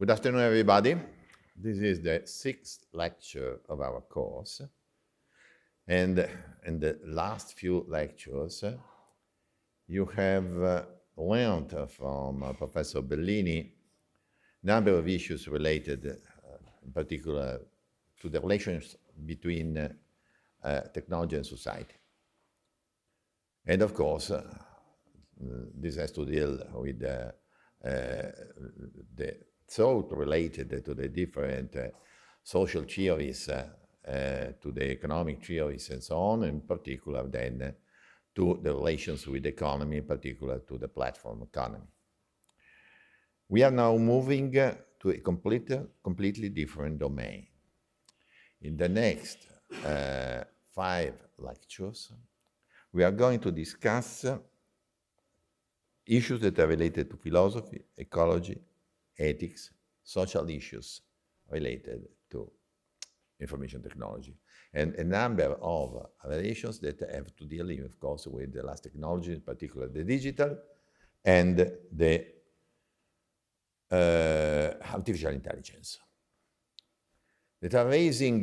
Good afternoon, everybody. This is the sixth lecture of our course. And in the last few lectures, you have learned from Professor Bellini a number of issues related, in particular, to the relations between technology and society. And of course, this has to deal with the thought related to the different social theories, to the economic theories and so on, in particular then to the relations with the economy, in particular to the platform economy. We are now moving to a completely different domain. In the next 5 lectures, we are going to discuss issues that are related to philosophy, ecology, ethics, social issues related to information technology, and a number of relations that have to deal, of course, with the last technology, in particular the digital and the artificial intelligence, that are raising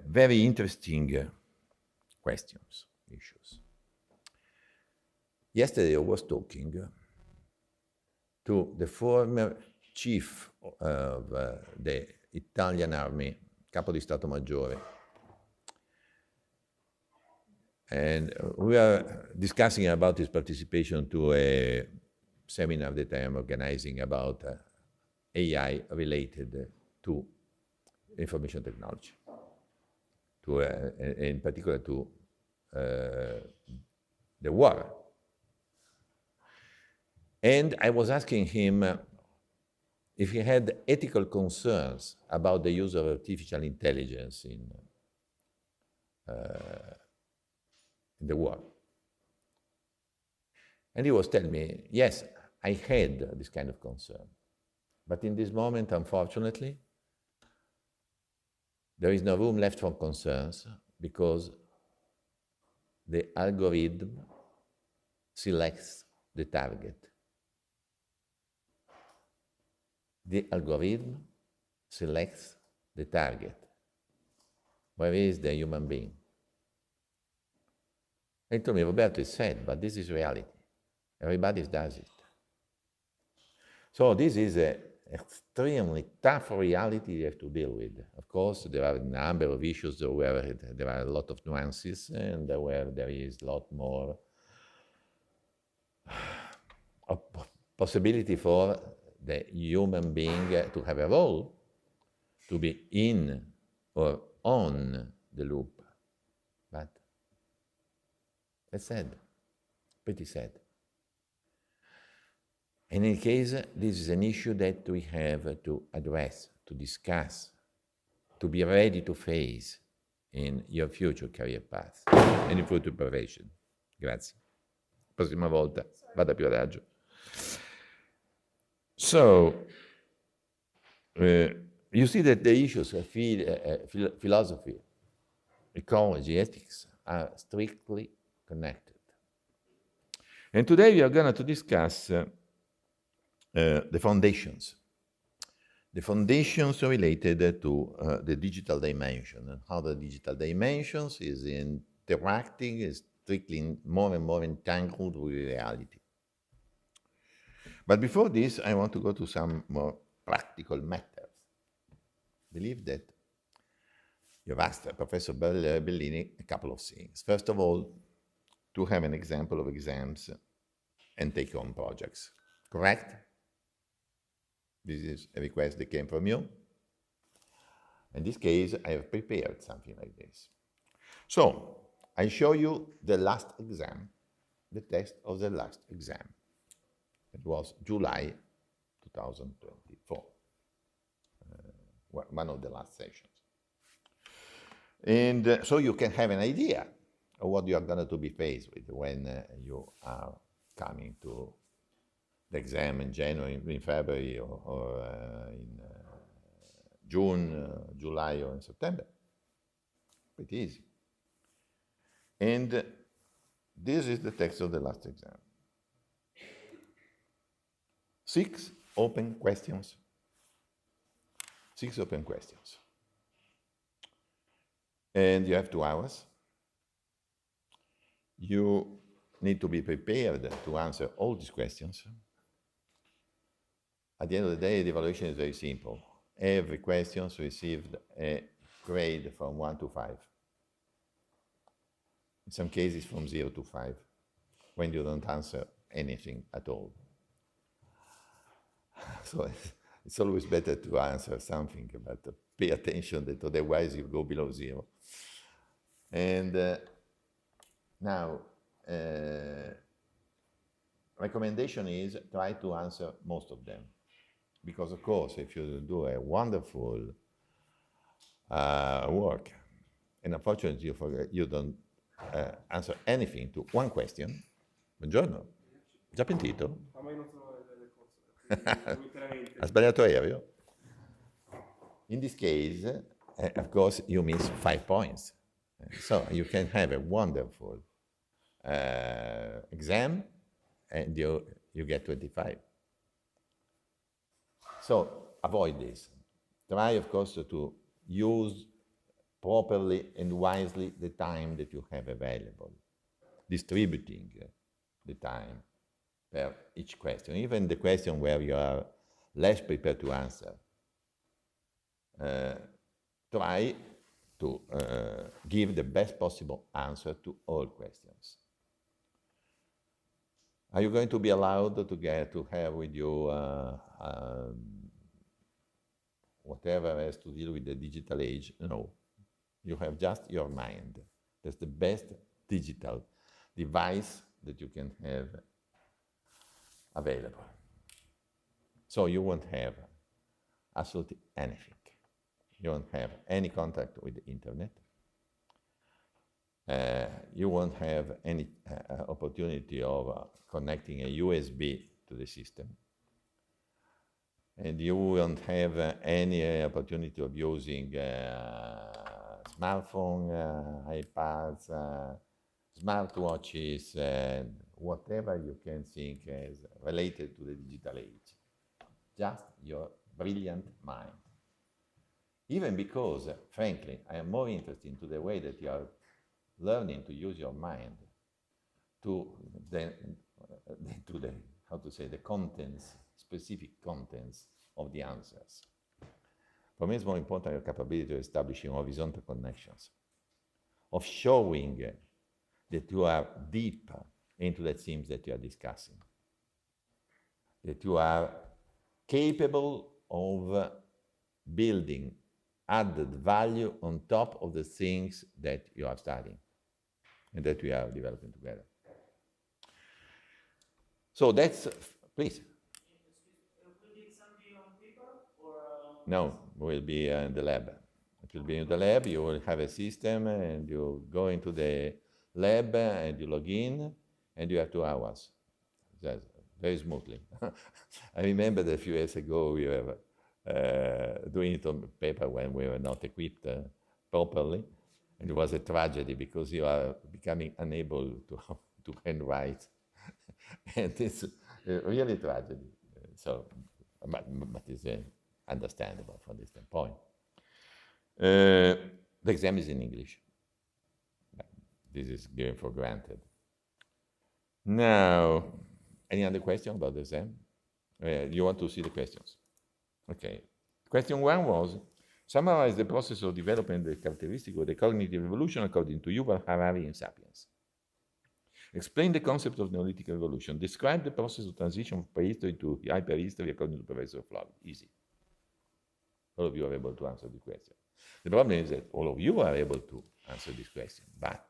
very interesting questions, issues. Yesterday I was talking to the former chief of the Italian army, Capo di Stato Maggiore, and we are discussing about his participation to a seminar that I am organizing about AI related to information technology, to in particular to the war. And I was asking him if he had ethical concerns about the use of artificial intelligence in the war. And he was telling me, yes, I had this kind of concern. But in this moment, unfortunately, there is no room left for concerns because the algorithm selects the target. The algorithm selects the target. Where is the human being? He told me, Roberto, it's sad, but this is reality. Everybody does it. So this is an extremely tough reality you have to deal with. Of course, there are a number of issues where there are a lot of nuances and where there is a lot more possibility for the human being to have a role, to be in or on the loop. But that's sad, pretty sad. In any case, this is an issue that we have to address, to discuss, to be ready to face in your future career path and in future profession. Grazie. Prossima volta, vada più adagio. So, you see that the issues of philosophy, ecology, ethics are strictly connected. And today we are going to discuss the foundations related to the digital dimension and how the digital dimensions is interacting, is strictly more and more entangled with reality. But before this, I want to go to some more practical matters. I believe that you've asked Professor Bellini a couple of things. First of all, to have an example of exams and take-home projects. Correct? This is a request that came from you. In this case, I have prepared something like this. So, I show you the last exam, the test of the last exam. It was July 2024, one of the last sessions. And so you can have an idea of what you are going to be faced with when you are coming to the exam in January, in February, or in June, July, or in September. Pretty easy. And this is the text of the last exam. 6 open questions 6 open questions. And you have 2 hours. You need to be prepared to answer all these questions. At the end of the day, the evaluation is very simple. Every question received a grade from 1 to 5. In some cases, from 0 to 5, when you don't answer anything at all. So it's always better to answer something, but pay attention that otherwise you go below 0. And now, recommendation is try to answer most of them. Because of course, if you do a wonderful work, and unfortunately you don't answer anything to one question, buongiorno, già pentito? Ha sbagliato aereo? In this case, of course, you miss 5 points. So you can have a wonderful exam and you get 25. So avoid this. Try, of course, to use properly and wisely the time that you have available, distributing the time per each question, even the question where you are less prepared to answer. Try to give the best possible answer to all questions. Are you going to be allowed to have with you whatever has to deal with the digital age? No. You have just your mind. That's the best digital device that you can have available. So you won't have absolutely anything. You won't have any contact with the internet. You won't have any opportunity of connecting a USB to the system. And you won't have any opportunity of using smartphone, iPads, smartwatches, and whatever you can think as related to the digital age. Just your brilliant mind. Even because, frankly, I am more interested into the way that you are learning to use your mind than to the, how to say, the contents, specific contents of the answers. For me, it's more important your capability of establishing horizontal connections, of showing that you are deep into the themes that you are discussing, that you are capable of building added value on top of the things that you are studying and that we are developing together. So that's, please. Will the exam be on paper or? No, will be in the lab. It will be in the lab. You will have a system and you go into the lab and you log in and you have 2 hours. That's very smoothly. I remember that a few years ago we were doing it on paper when we were not equipped properly. And it was a tragedy because you are becoming unable to handwrite. And it's really a tragedy. So, but it's understandable from this standpoint. The exam is in English. This is given for granted. Now, any other question about the exam? You want to see the questions? Okay. Question 1 was, summarize the process of development the characteristic of the cognitive evolution according to Yuval Harari and Sapiens. Explain the concept of Neolithic evolution. Describe the process of transition from prehistory to hyperhistory according to Professor Flood. Easy. All of you are able to answer the question. The problem is that all of you are able to answer this question, but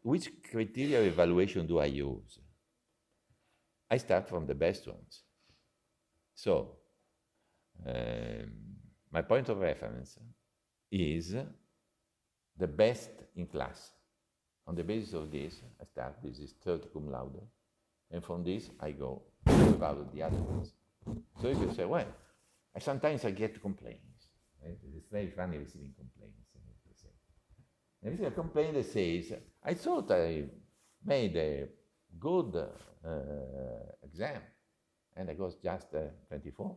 which criteria of evaluation do I use? I start from the best ones. So, my point of reference is the best in class. On the basis of this, I start, this is third cum laude, and from this I go about the other ones. So you can say, well, sometimes I get complaints. Right? It's very funny receiving complaints. And if a complaint that says, I thought I made a good exam, and I got just 24.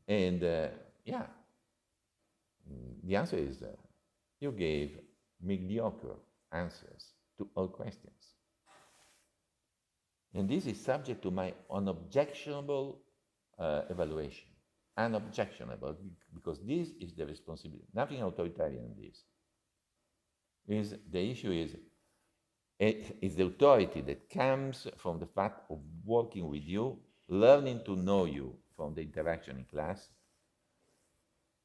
And yeah, the answer is you gave mediocre answers to all questions. And this is subject to my unobjectionable evaluation. Unobjectionable, because this is the responsibility. Nothing authoritarian in this. The issue is it's the authority that comes from the fact of working with you, learning to know you from the interaction in class,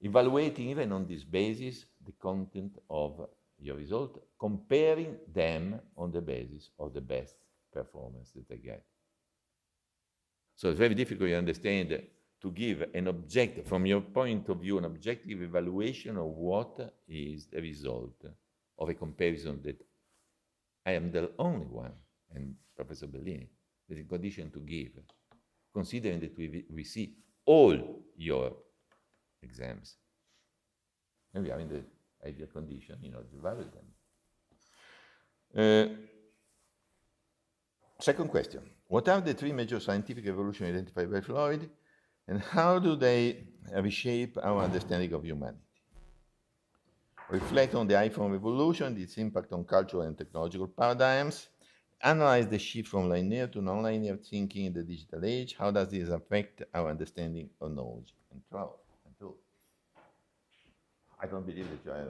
evaluating even on this basis the content of your result, comparing them on the basis of the best performance that they get. So it's very difficult to understand to give an objective, from your point of view, an objective evaluation of what is the result of a comparison that I am the only one, and Professor Bellini, that is in condition to give, considering that we see all your exams. And we are in the ideal condition, to evaluate them. Second question. What are the three major scientific evolutions identified by Freud, and how do they reshape our understanding of humanity? Reflect on the iPhone revolution, its impact on cultural and technological paradigms. Analyze the shift from linear to nonlinear thinking in the digital age. How does this affect our understanding of knowledge and truth? I don't believe that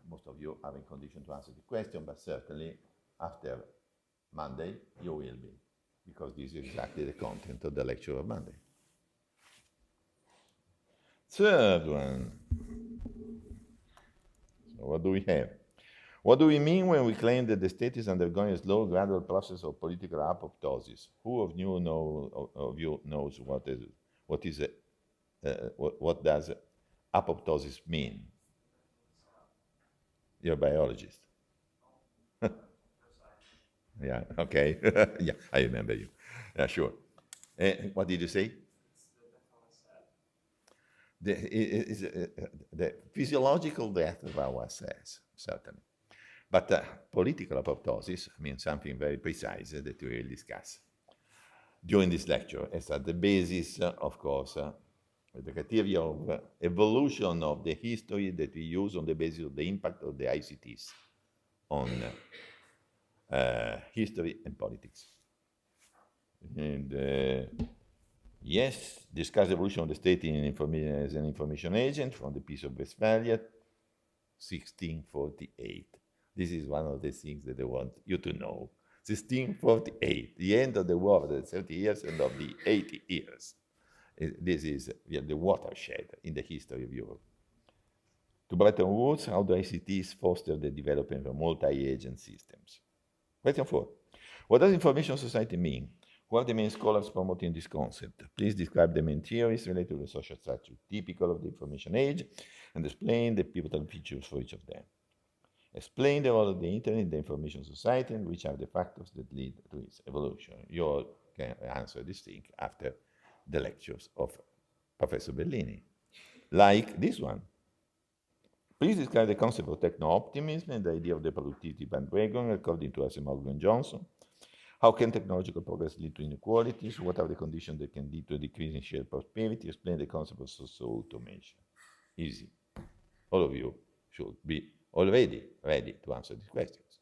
most of you are in condition to answer the question, but certainly after Monday you will be, because this is exactly the content of the lecture of Monday. Third one. So what do we have? What do we mean when we claim that the state is undergoing a slow, gradual process of political apoptosis? Who of you knows what does apoptosis mean? You're a biologist. Yeah, okay. Yeah, I remember you. Yeah, sure. What did you say? The physiological death of our cells, certainly. But political apoptosis means something very precise that we will discuss during this lecture. It's at the basis, of course, the criteria of evolution of the history that we use on the basis of the impact of the ICTs on history and politics. And yes, discuss the evolution of the state as an information agent from the Peace of Westphalia, 1648. This is one of the things that I want you to know. 1648, the end of the war of the 30 years and of the 80 years. This is the watershed in the history of Europe. To Bretton Woods, how do ICTs foster the development of multi-agent systems? Question 4. What does information society mean? Who are the main scholars promoting this concept? Please describe the main theories related to the social structure typical of the information age and explain the pivotal features for each of them. Explain the role of the internet in the information society and which are the factors that lead to its evolution. You all can answer this thing after the lectures of Professor Bellini, like this one. Please describe the concept of techno-optimism and the idea of the productivity bandwagon according to Asimov and Johnson. How can technological progress lead to inequalities? What are the conditions that can lead to a decrease in shared prosperity? Explain the concept of social automation. Easy. All of you should be already ready to answer these questions.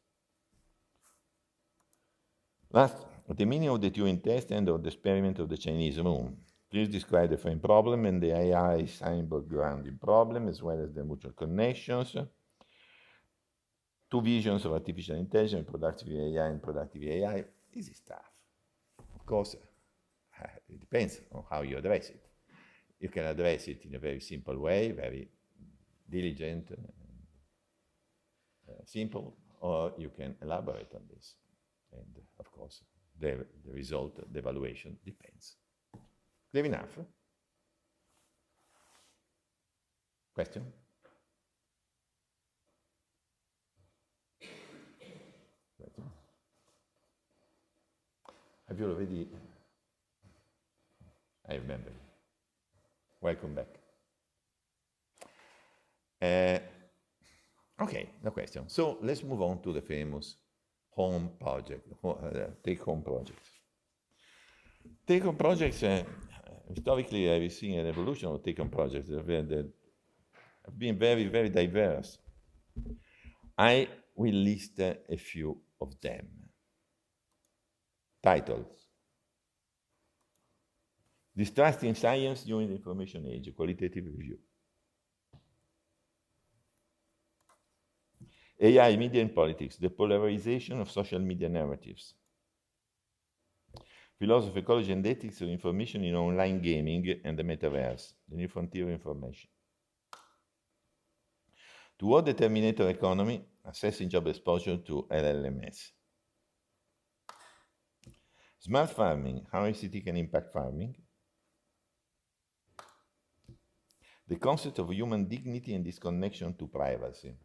Last, the meaning of the Turing test and of the experiment of the Chinese room. Please describe the frame problem and the AI symbol grounding problem, as well as the mutual connections. Two visions of artificial intelligence, productive AI and productive AI. Easy stuff. Of course, it depends on how you address it. You can address it in a very simple way, very diligent, simple, or you can elaborate on this. And of course, the result, the evaluation depends. Clear enough? Question? Have you already? I remember. Welcome back. Okay, no question. So let's move on to the famous home project, take-home projects. Take-home projects historically, I've seen an evolution of take-home projects that have been very, very diverse. I will list a few of them. Titles: Distrust in Science During the Information Age, a qualitative review. AI, Media and Politics, the polarization of social media narratives. Philosophy, Ecology and Ethics of Information in Online Gaming and the Metaverse, the New Frontier of Information. Toward the Terminator Economy, Assessing Job Exposure to LLMS. Smart Farming, How ICT Can Impact Farming. The concept of human dignity and disconnection to privacy.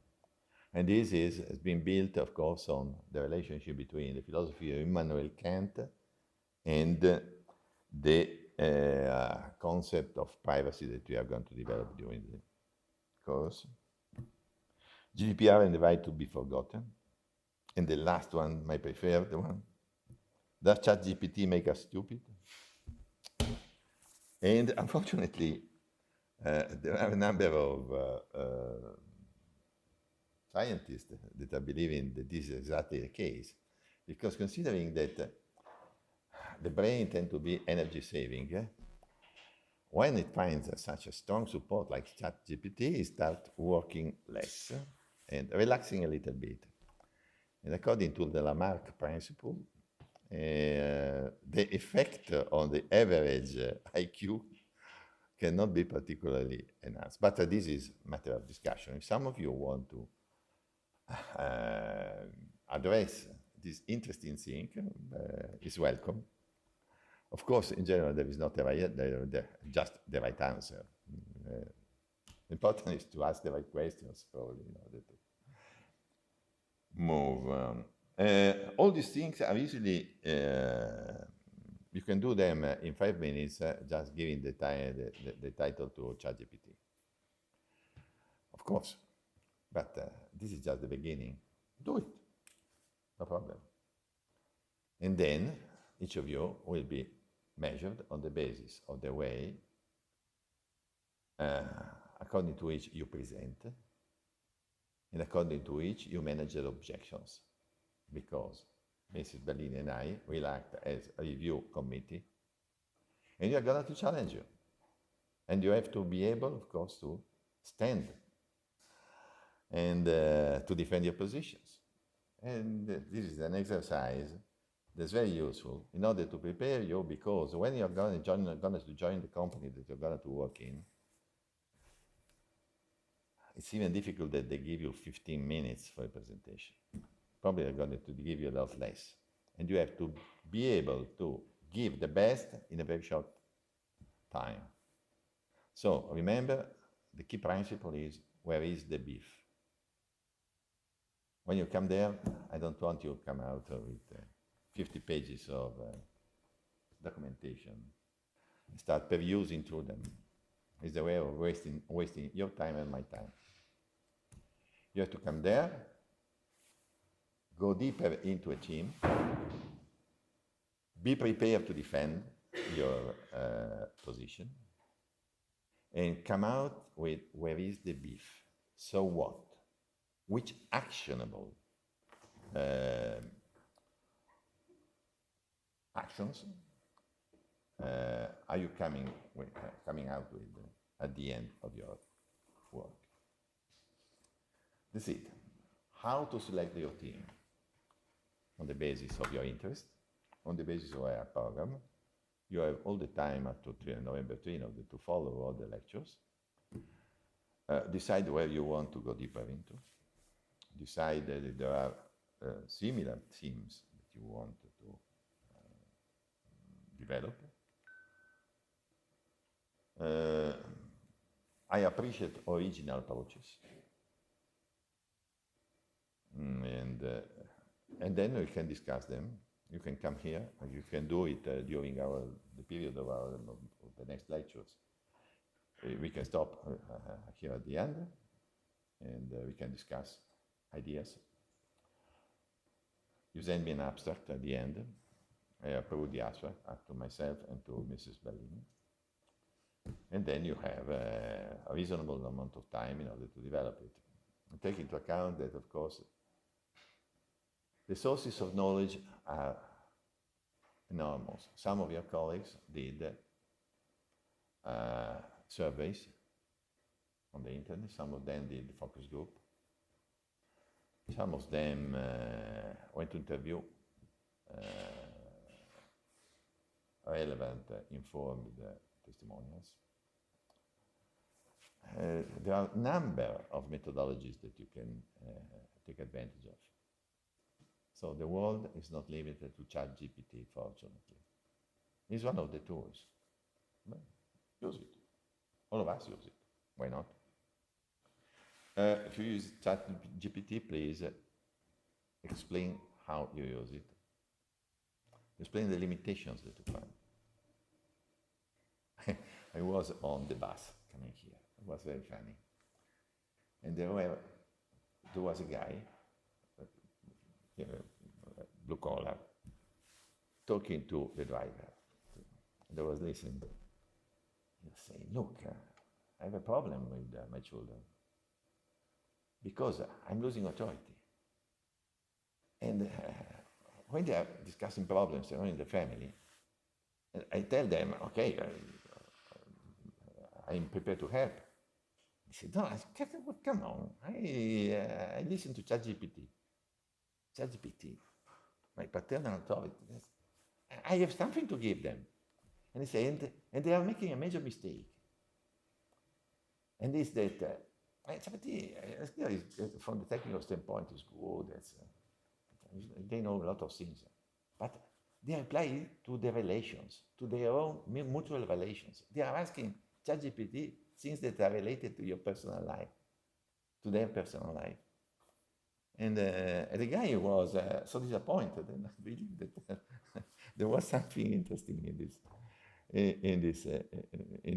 And this has been built, of course, on the relationship between the philosophy of Immanuel Kant and the concept of privacy that we are going to develop during the course. GDPR and the right to be forgotten. And the last one, my preferred one. Does ChatGPT make us stupid? And unfortunately, there are a number of scientists that are believing that this is exactly the case, because considering that the brain tends to be energy saving, when it finds such a strong support like ChatGPT, it starts working less and relaxing a little bit. And according to the Lamarck principle, the effect on the average IQ cannot be particularly enhanced. But this is a matter of discussion. If some of you want to address this interesting thing, is welcome. Of course, in general, there is not just the right answer. Important is to ask the right questions, probably, in order to move on. All these things are easily, you can do them in 5 minutes, just giving the title to ChatGPT. Of course, but this is just the beginning. Do it, no problem. And then each of you will be measured on the basis of the way according to which you present and according to which you manage your objections, because Mrs. Bellini and I will act as a review committee, and you are going to challenge you. And you have to be able, of course, to stand and to defend your positions. And this is an exercise that's very useful in order to prepare you, because when you're going to join the company that you're going to work in, it's even difficult that they give you 15 minutes for a presentation. Probably they're going to give you a lot less. And you have to be able to give the best in a very short time. So remember, the key principle is, where is the beef? When you come there, I don't want you to come out with 50 pages of documentation. Start perusing through them. It's a way of wasting your time and my time. You have to come there, go deeper into a team, be prepared to defend your position, and come out with, where is the beef? So what? Which actionable actions are you coming out with at the end of your work? That's it. How to select your team? On the basis of your interest, on the basis of our program. You have all the time up to November 3 in order to follow all the lectures. Decide where you want to go deeper into. Decide that there are similar themes that you want to develop. I appreciate original approaches. And then we can discuss them. You can come here, and you can do it during the period of the next lectures. We can stop here at the end, and we can discuss ideas. You send me an abstract at the end. I approve the abstract up to myself and to Mrs. Bellini. And then you have a reasonable amount of time in order to develop it. And take into account that, of course, the sources of knowledge are enormous. Some of your colleagues did surveys on the internet. Some of them did focus group. Some of them went to interview relevant, informed testimonials. There are a number of methodologies that you can take advantage of. So the world is not limited to ChatGPT, fortunately. It's one of the tools. But use it. All of us use it. Why not? If you use ChatGPT, please explain how you use it. Explain the limitations that you find. I was on the bus coming here. It was very funny. And there was a guy, blue collar, talking to the driver. And I was listening. He was saying, look, I have a problem with my children because I'm losing authority. And when they are discussing problems in the family, I tell them, okay, I'm prepared to help. He said, no, come on, I listen to ChatGPT. ChatGPT, my paternal authority. I have something to give them. And he said, and they are making a major mistake. And it's that ChatGPT, from the technical standpoint, is good. They know a lot of things. But they apply it to the relations, to their own mutual relations. They are asking ChatGPT things that are related to your personal life, to their personal life. And the guy was so disappointed, and I believe that there was something interesting in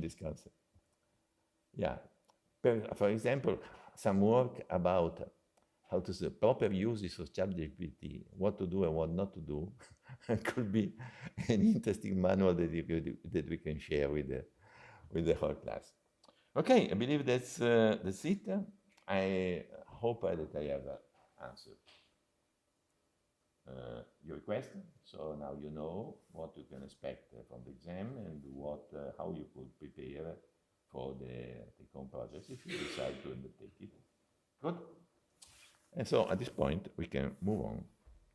this concept. Yeah. For example, some work about how to say proper uses of ChatGPT, what to do and what not to do, could be an interesting manual that we can share with the whole class. Okay, I believe that's it. I hope that I have answered your question. So now you know what you can expect from the exam and how you could prepare for the take-home projects if you decide to undertake it. Good. And so at this point, we can move on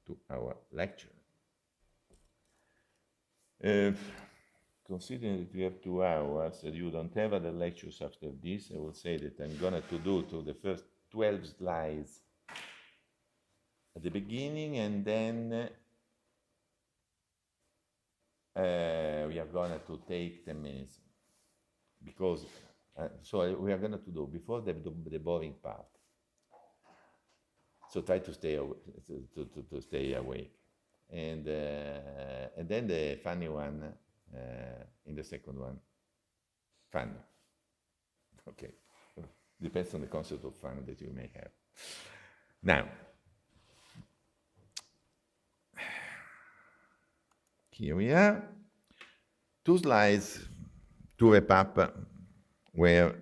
to our lecture. Considering that we have 2 hours and you don't have other lectures after this, I will say that I'm going to do to the first 12 slides at the beginning, and then we are going to take 10 minutes. Because, so we are going to do before the boring part. So try to stay to stay awake, and then the funny one in the second one. Fun. Okay, depends on the concept of fun that you may have. Now, here we are. 2 slides to wrap up where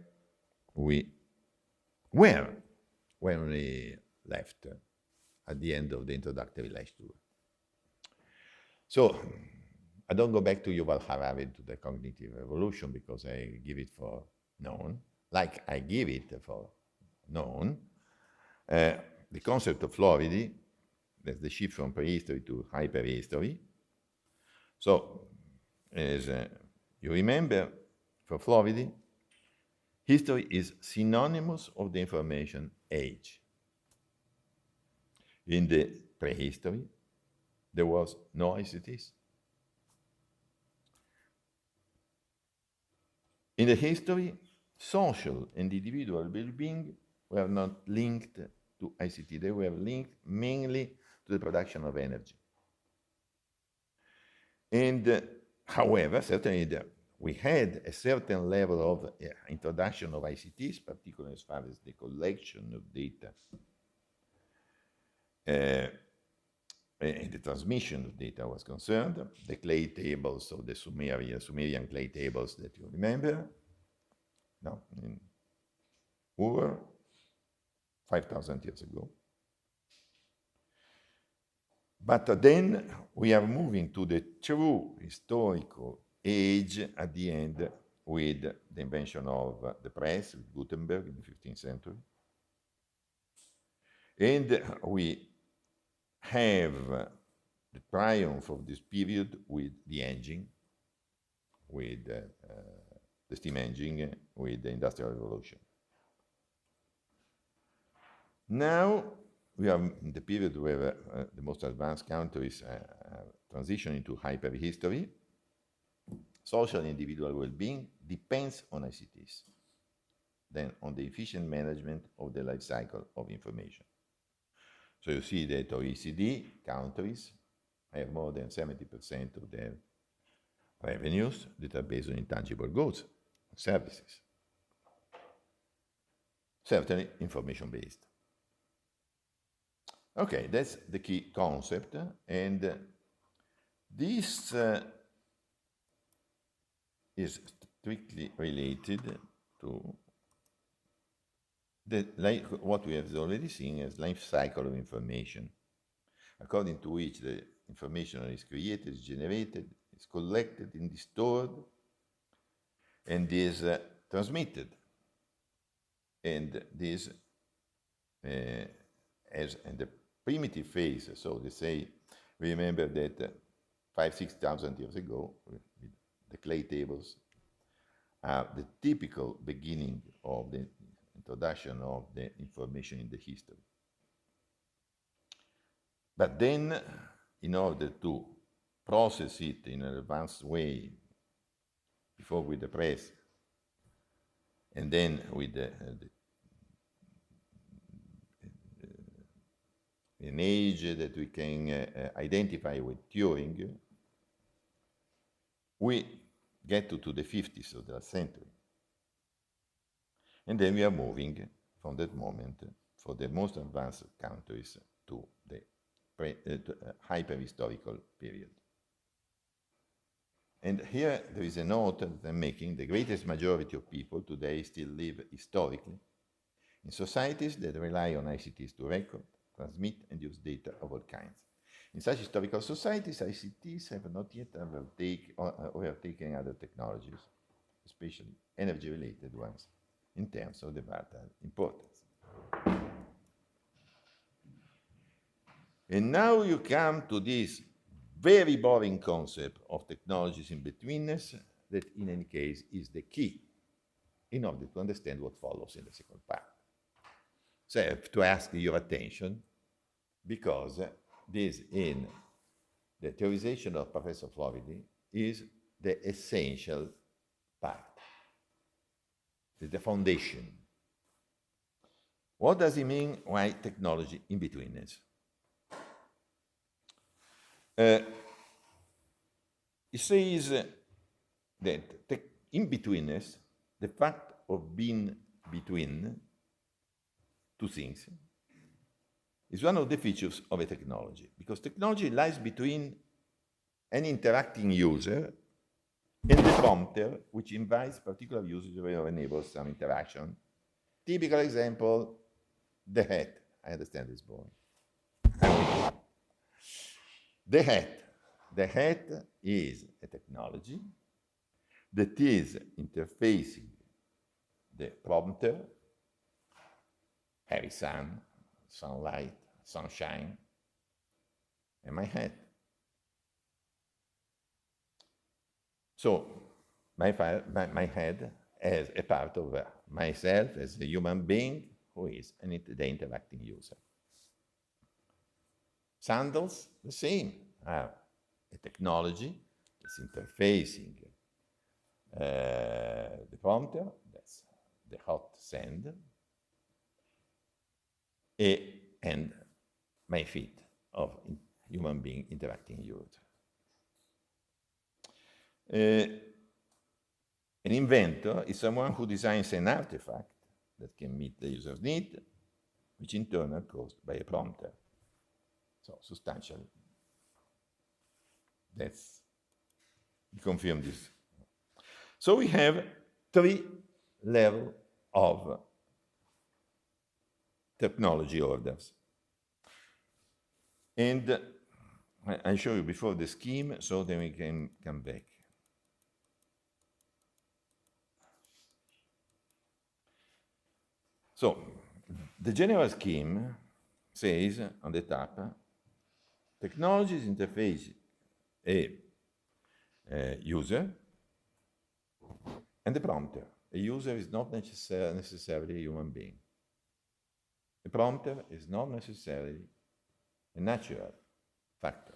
we were when we left at the end of the introductory lecture. So I don't go back to Yuval Harari, to the cognitive evolution, because I give it for known, like I give it for known. The concept of fluidity, that's the shift from prehistory to hyperhistory. So, as you remember, for fluidity, history is synonymous of the information age. In the prehistory, there was no ICTs. In the history, social and individual well-being were not linked to ICT. They were linked mainly to the production of energy. And however, certainly we had a certain level of introduction of ICTs, particularly as far as the collection of data and the transmission of data was concerned. The clay tables, so the Sumerian clay tables that you remember, no, in over 5,000 years ago. But then we are moving to the true historical age at the end with the invention of the press, with Gutenberg in the 15th century. And we have the triumph of this period with the engine, with the steam engine, with the Industrial Revolution. Now we are in the period where the most advanced countries transition into hyperhistory. Social and individual well-being depends on ICTs, then on the efficient management of the life cycle of information. So you see that OECD countries have more than 70% of their revenues that are based on intangible goods, services. Certainly information-based. Okay, that's the key concept, and this is strictly related to what we have already seen as life cycle of information, according to which the information is created, is generated, is collected, and is stored, and is transmitted. And this, as in the primitive phase, so they say, remember that 5,000-6,000 years ago, with the clay tables, the typical beginning of the introduction of the information in the history. But then, in order to process it in an advanced way, before with the press, and then with an age that we can identify with Turing, we get to the 50s of the last century. And then we are moving from that moment for the most advanced countries to the hyper-historical period. And here there is a note that I'm making. The greatest majority of people today still live historically in societies that rely on ICTs to record, transmit, and use data of all kinds. In such historical societies, ICTs have not yet overtaken other technologies, especially energy-related ones, in terms of the vital importance. And now you come to this very boring concept of technologies in betweenness that, in any case, is the key in order to understand what follows in the second part. So I have to ask your attention, because this, in the theorization of Professor Floridi, is the essential part, the foundation. What does it mean by technology in betweenness? It says that in betweenness, the fact of being between two things is one of the features of a technology, because technology lies between an interacting user and the prompter, which invites particular usage or enables some interaction. Typical example, the hat. I understand it's boring. The hat. The hat is a technology that is interfacing the prompter, heavy sun, sunlight, sunshine, and my head. So my head as a part of myself as a human being who is the interacting user. Sandals, the same, are a technology that's interfacing the prompter, that's the hot sand, and my feet of human being interacting user. An inventor is someone who designs an artifact that can meet the user's need, which in turn are caused by a prompter. So substantially, we confirm this. So we have three level of technology orders. And I show you before the scheme, so then we can come back. So, the general scheme says on the top, technologies interface a user and the prompter. A user is not necessarily a human being. A prompter is not necessarily a natural factor.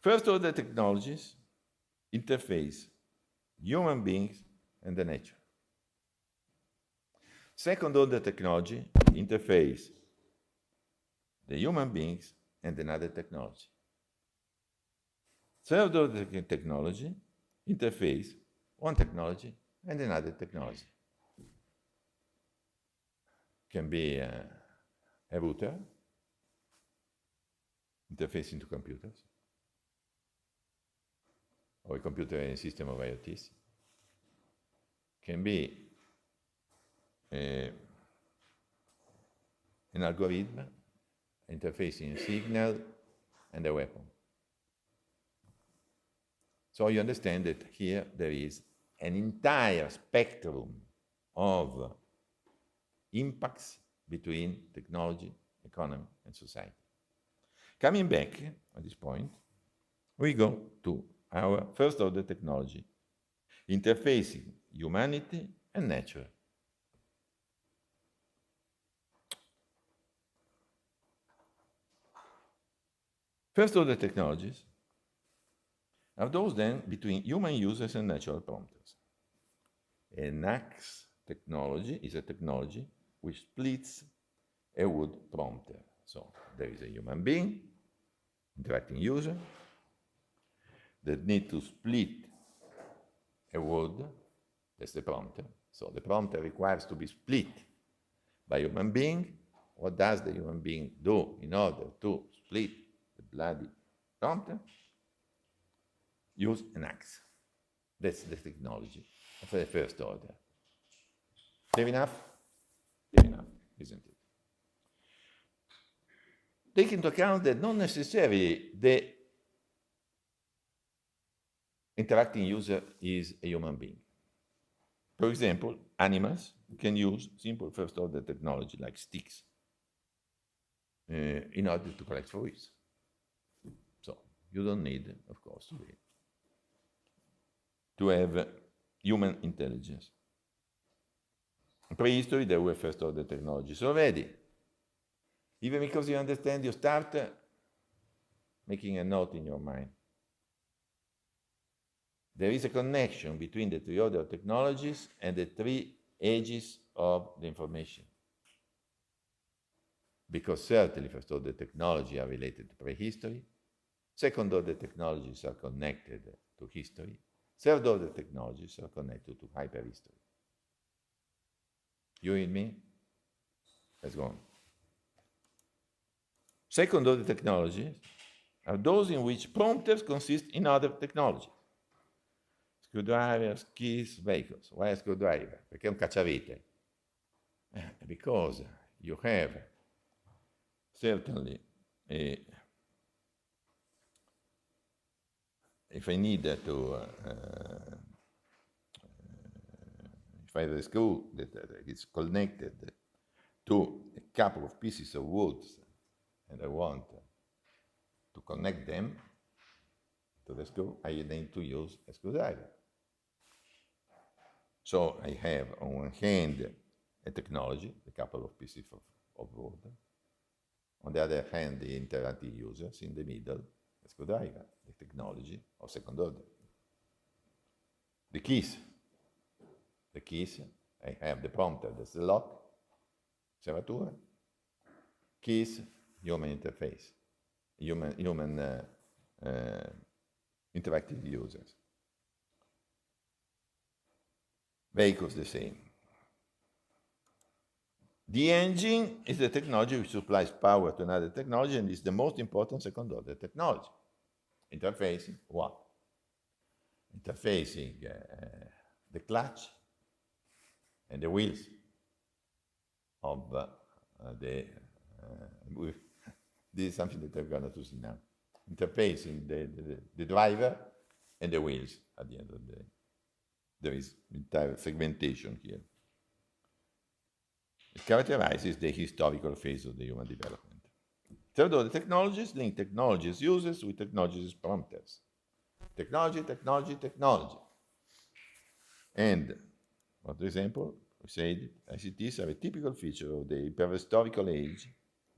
First order technologies interface human beings and the nature. Second order technology interface the human beings and another technology. Third order technology interface one technology and another technology. Can be a router interfacing to computers, or a computer and a system of IoTs. Can be an algorithm interfacing a signal and a weapon. So you understand that here there is an entire spectrum of impacts between technology, economy, and society. Coming back at this point, we go to our first order technology, interfacing humanity and nature. First order technologies are those then between human users and natural prompters. An axe technology is a technology which splits a wood prompter. So there is a human being, interacting user, that need to split a wood, that's the prompter. So the prompter requires to be split by a human being. What does the human being do in order to split the bloody prompter? Use an axe. That's the technology for the first order. Clear enough? Clear enough, isn't it? Take into account that not necessarily the interacting user is a human being. For example, animals can use simple first order technology like sticks in order to collect fruits. So you don't need, of course, to have human intelligence. In prehistory, there were first order technologies already. Even because you understand, you start making a note in your mind. There is a connection between the three order technologies and the three ages of the information. Because certainly first order technology are related to prehistory, second order technologies are connected to history, third order technologies are connected to hyperhistory. You and me? Let's go on. Second order technologies are those in which prompters consist in other technologies. Screwdrivers, keys, vehicles. Why a screwdriver? Perché è un cacciavite. Because you have certainly if I need to if I have a screw that is connected to a couple of pieces of wood and I want to connect them to the screw, I need to use a screwdriver. So I have on one hand a technology, a couple of pieces of wood. On the other hand, the interactive users, in the middle, a screwdriver, the technology of second order. The keys, I have the prompter, that's the lock, serratura. Keys, human interface, human interactive users. Vehicles the same. The engine is the technology which supplies power to another technology and is the most important second order technology. Interfacing what? Interfacing the clutch and the wheels of this is something that we're going to see now. Interfacing the driver and the wheels at the end of the day. There is entire segmentation here. It characterizes the historical phase of the human development. Third order technologies link technologies users with technologies prompters. Technology, technology, technology. And, for example, we said ICTs are a typical feature of the prehistorical age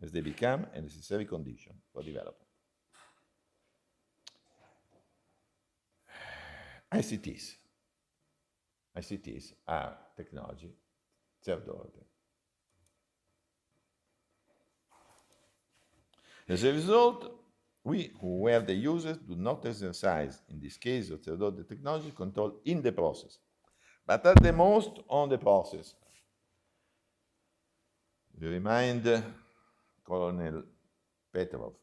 as they become a necessary condition for development. ICTs. ICTs are technology, third order. As a result, we, who have the users, do not exercise, in this case of third order technology, control in the process, but at the most on the process. We remind Colonel Petrov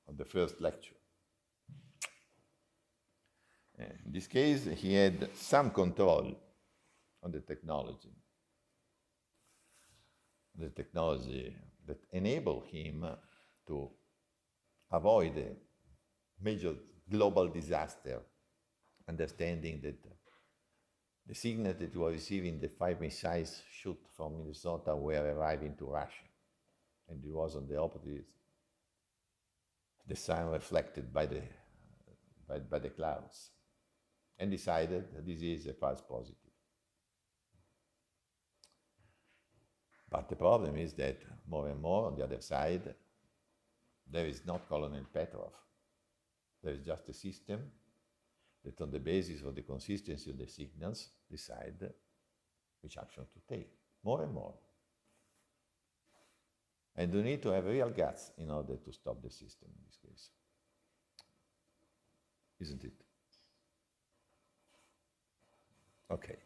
of the first lecture. In this case, he had some control on the technology that enabled him to avoid a major global disaster, understanding that the signal that we were receiving, the 5 missiles shoot from Minnesota, were arriving to Russia. And it was on the opposite, the sun reflected by the clouds, and decided that this is a false positive. But the problem is that more and more on the other side, there is not Colonel Petrov. There is just a system that on the basis of the consistency of the signals decide which action to take, more and more. And you need to have real guts in order to stop the system in this case. Isn't it? Okay.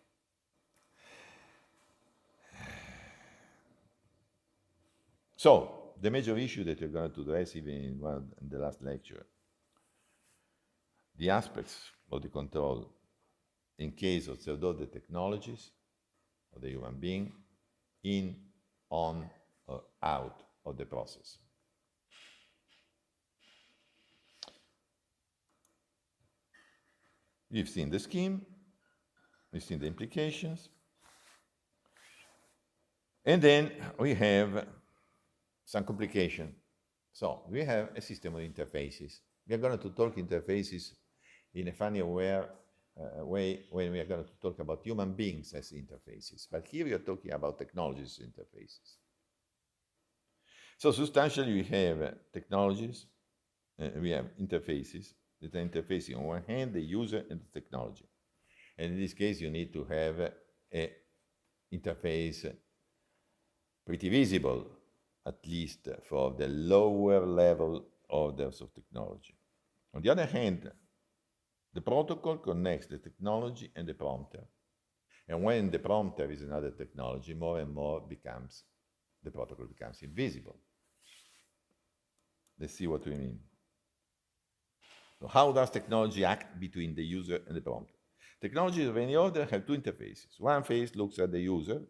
So, the major issue that we're going to address even in the last lecture, the aspects of the control in case of third-order technologies of the human being in, on, or out of the process. You've seen the scheme, we've seen the implications, and then we have some complication. So we have a system of interfaces. We are going to talk interfaces in a funny way when we are going to talk about human beings as interfaces. But here we are talking about technologies as interfaces. So substantially we have technologies, we have interfaces that are interfacing on one hand the user and the technology. And in this case you need to have an interface pretty visible, at least for the lower level orders of technology. On the other hand, the protocol connects the technology and the prompter. And when the prompter is another technology, more and more the protocol becomes invisible. Let's see what we mean. So how does technology act between the user and the prompter? Technologies of any order have two interfaces. One phase looks at the user,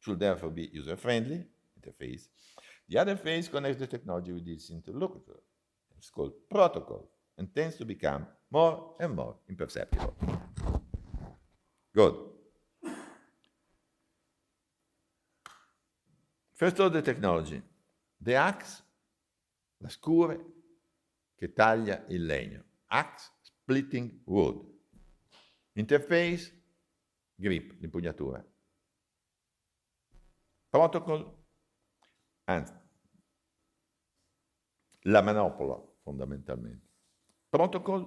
should therefore be user-friendly interface. The other phase connects the technology with its interlocutor. It's called protocol and tends to become more and more imperceptible. Good. First order technology. The axe, la scure che taglia il legno. Axe, splitting wood. Interface, grip, l'impugnatura. Protocol, anzi, la manopola fondamentalmente. Protocol,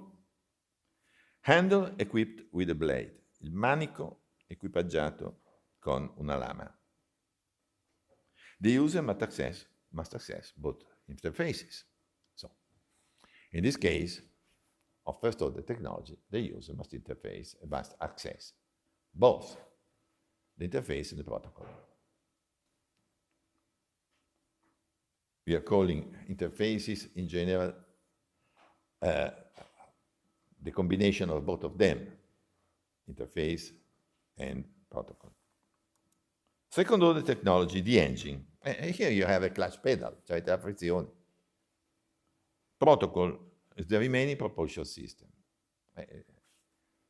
handle equipped with a blade, il manico equipaggiato con una lama. The user must access both interfaces. So, in this case, of first order technology, the user must access both the interface and the protocol. We are calling interfaces in general the combination of both of them, interface and protocol. Second order technology, the engine. Here you have a clutch pedal, cioè la frizione. Protocol is the remaining propulsion system.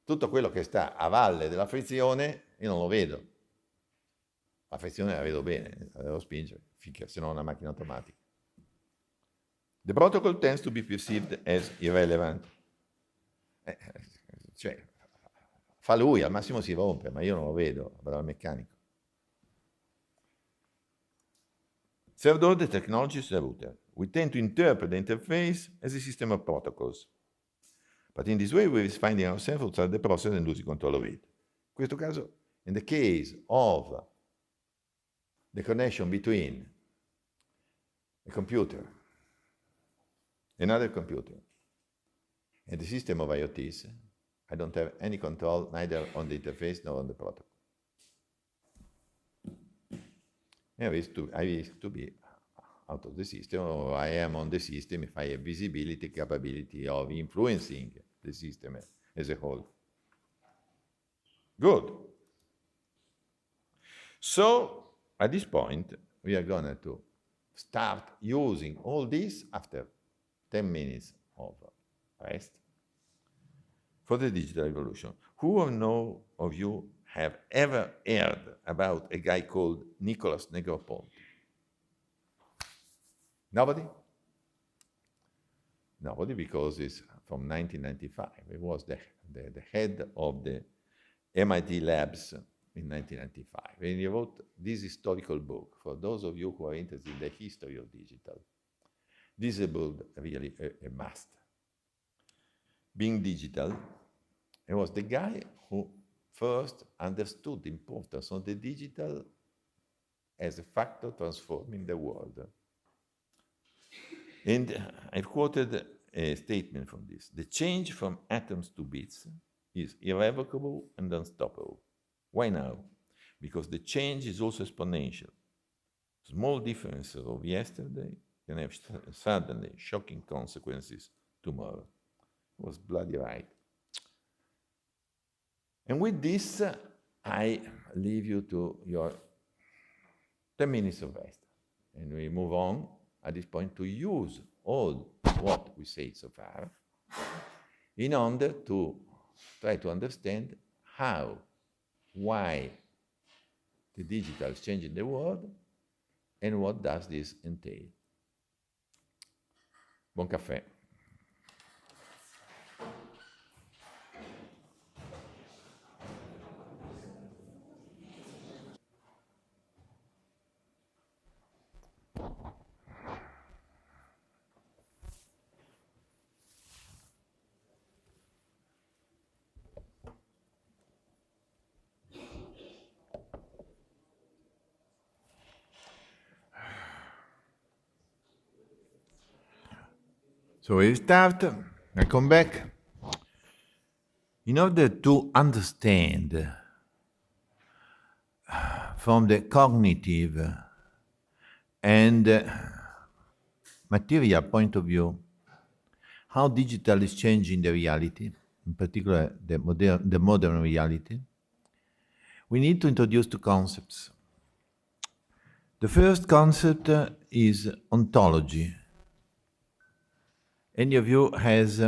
Tutto quello che sta a valle della frizione io non lo vedo. La frizione la vedo bene, la devo spingere, finché se no è una macchina automatica. The protocol tends to be perceived as irrelevant. Cioè, fa lui, al massimo si rompe, ma io non lo vedo, vado al meccanico. Third order technology is the router. We tend to interpret the interface as a system of protocols. But in this way we are finding ourselves outside the process and losing control of it. In questo caso, in the case of the connection between a computer, another computer, and the system of IoTs, I don't have any control neither on the interface nor on the protocol. I risk to be out of the system, or I am on the system if I have visibility, capability of influencing the system as a whole. Good. So, at this point, we are going to start using all this after 10 minutes of rest for the digital revolution. Who of you have ever heard about a guy called Nicholas Negroponte? Nobody? Nobody, because it's from 1995. He was the head of the MIT labs in 1995. And he wrote this historical book for those of you who are interested in the history of digital. This is a book really a must. Being digital, he was the guy who first understood the importance of the digital as a factor transforming the world. And I've quoted a statement from this. The change from atoms to bits is irrevocable and unstoppable. Why now? Because the change is also exponential. Small differences of yesterday can have suddenly shocking consequences tomorrow. It was bloody right. And with this, I leave you to your 10 minutes of rest. And we move on at this point to use all what we said so far in order to try to understand how, why the digital is changing the world and what does this entail. Buon caffè. So we start, I come back. In order to understand from the cognitive and material point of view how digital is changing the reality, in particular the modern reality, we need to introduce two concepts. The first concept is ontology. Any of you has,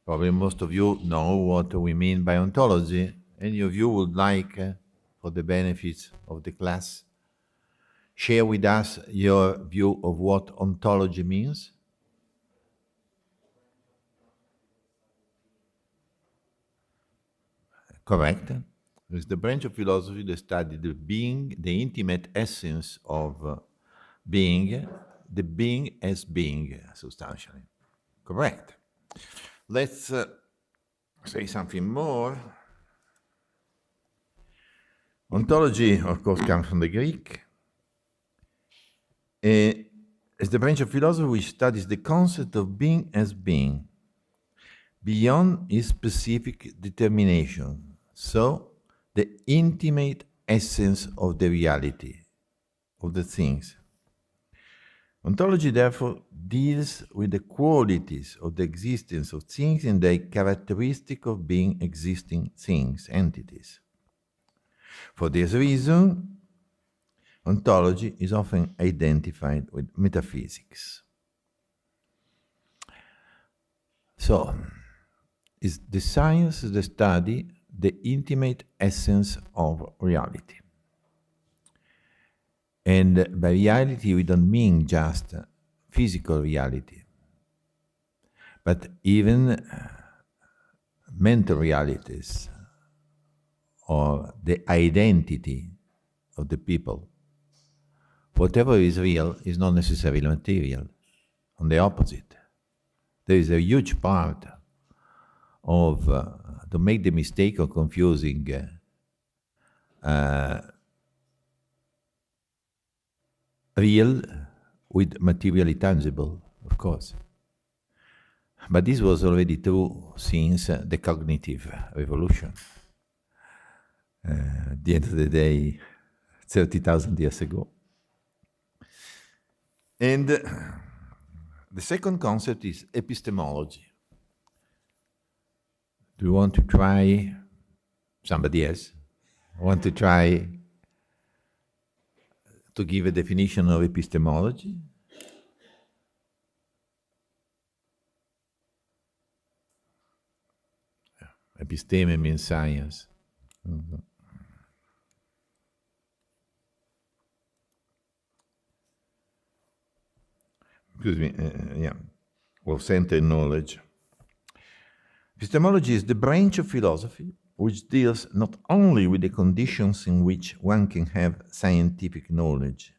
probably most of you know what we mean by ontology. Any of you would like, for the benefits of the class, share with us your view of what ontology means? Correct. It's the branch of philosophy that studies the being, the intimate essence of being, the being as being, substantially. Correct. Let's say something more. Ontology, of course, comes from the Greek. It's the branch of philosophy which studies the concept of being as being, beyond its specific determination. So, the intimate essence of the reality, of the things. Ontology, therefore, deals with the qualities of the existence of things and the characteristic of being existing things, entities. For this reason, ontology is often identified with metaphysics. So, is the science the study, the intimate essence of reality. And by reality, we don't mean just physical reality, but even mental realities or the identity of the people. Whatever is real is not necessarily material. On the opposite, there is a huge part of, to make the mistake of confusing real with materially tangible, of course. But this was already true since the cognitive revolution. At the end of the day, 30,000 years ago. And the second concept is epistemology. Do you want to try? Somebody else want to try to give a definition of epistemology? Episteme means science. Mm-hmm. Excuse me, yeah, well, centered knowledge. Epistemology is the branch of philosophy which deals not only with the conditions in which one can have scientific knowledge,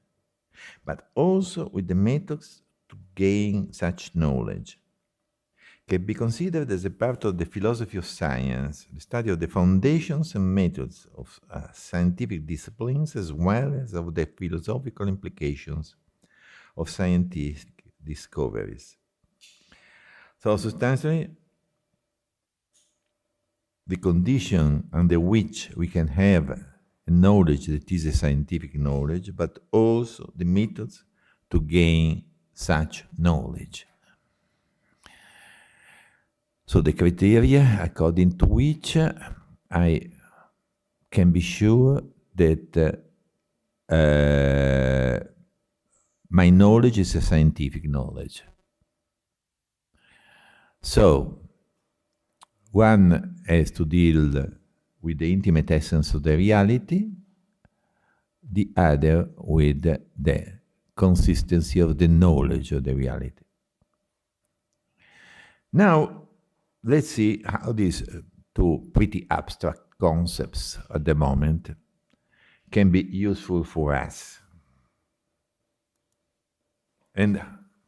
but also with the methods to gain such knowledge. Can be considered as a part of the philosophy of science, the study of the foundations and methods of scientific disciplines, as well as of the philosophical implications of scientific discoveries. So substantially, the condition under which we can have a knowledge that is a scientific knowledge, but also the methods to gain such knowledge. So the criteria according to which I can be sure that my knowledge is a scientific knowledge. So one has to deal with the intimate essence of the reality, the other with the consistency of the knowledge of the reality. Now, let's see how these two pretty abstract concepts at the moment can be useful for us. And